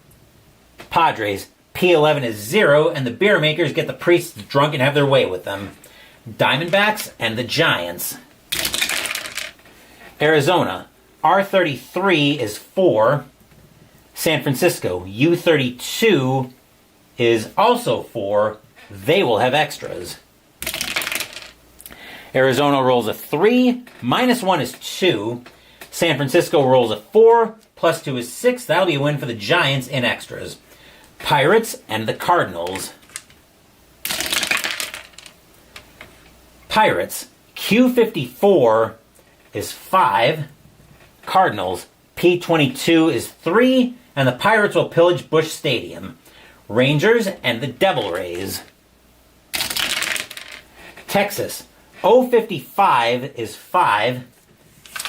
[SPEAKER 1] Padres, P11 is 0, and the beer makers get the priests drunk and have their way with them. Diamondbacks and the Giants. Arizona, R33 is 4. San Francisco, U32 is also 4. They will have extras. Arizona rolls a 3, -1 is 2. San Francisco rolls a 4, +2 is 6. That'll be a win for the Giants in extras. Pirates and the Cardinals. Pirates, Q54 is 5. Cardinals, P22 is 3. And the Pirates will pillage Busch Stadium. Rangers and the Devil Rays. Texas, O55 is 5.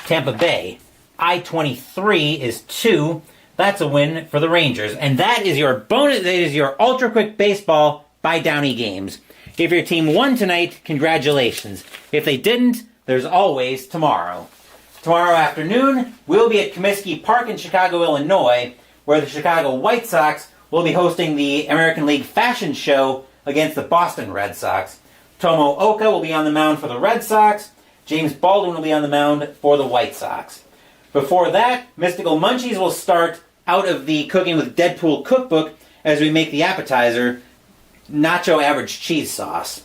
[SPEAKER 1] Tampa Bay, I-23 is 2. That's a win for the Rangers. And that is your bonus. That is your Ultra Quick Baseball by Downey Games. If your team won tonight, congratulations. If they didn't, there's always tomorrow. Tomorrow afternoon, we'll be at Comiskey Park in Chicago, Illinois, where the Chicago White Sox will be hosting the American League Fashion Show against the Boston Red Sox. Tomo Oka will be on the mound for the Red Sox. James Baldwin will be on the mound for the White Sox. Before that, Mystical Munchies will start out of the Cooking with Deadpool cookbook as we make the appetizer, Nacho Average Cheese Sauce.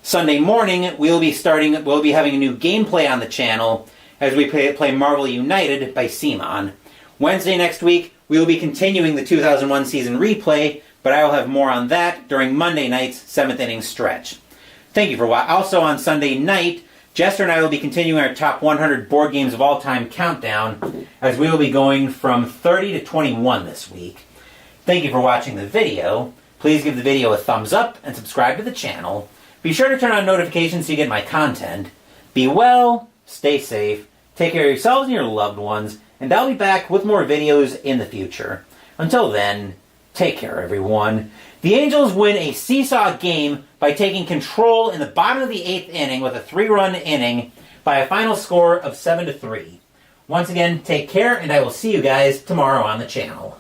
[SPEAKER 1] Sunday morning, we'll be having a new gameplay on the channel as we play Marvel United by Simon. Wednesday next week, we will be continuing the 2001 season replay, but I will have more on that during Monday night's 7th inning stretch. Thank you for watching. Also on Sunday night, Jester and I will be continuing our top 100 board games of all time countdown, as we will be going from 30 to 21 this week. Thank you for watching the video. Please give the video a thumbs up and subscribe to the channel. Be sure to turn on notifications so you get my content. Be well, stay safe, take care of yourselves and your loved ones, and I'll be back with more videos in the future. Until then, take care everyone. The Angels win a seesaw game by taking control in the bottom of the 8th inning with a 3-run inning by a final score of 7-3. Once again, take care, and I will see you guys tomorrow on the channel.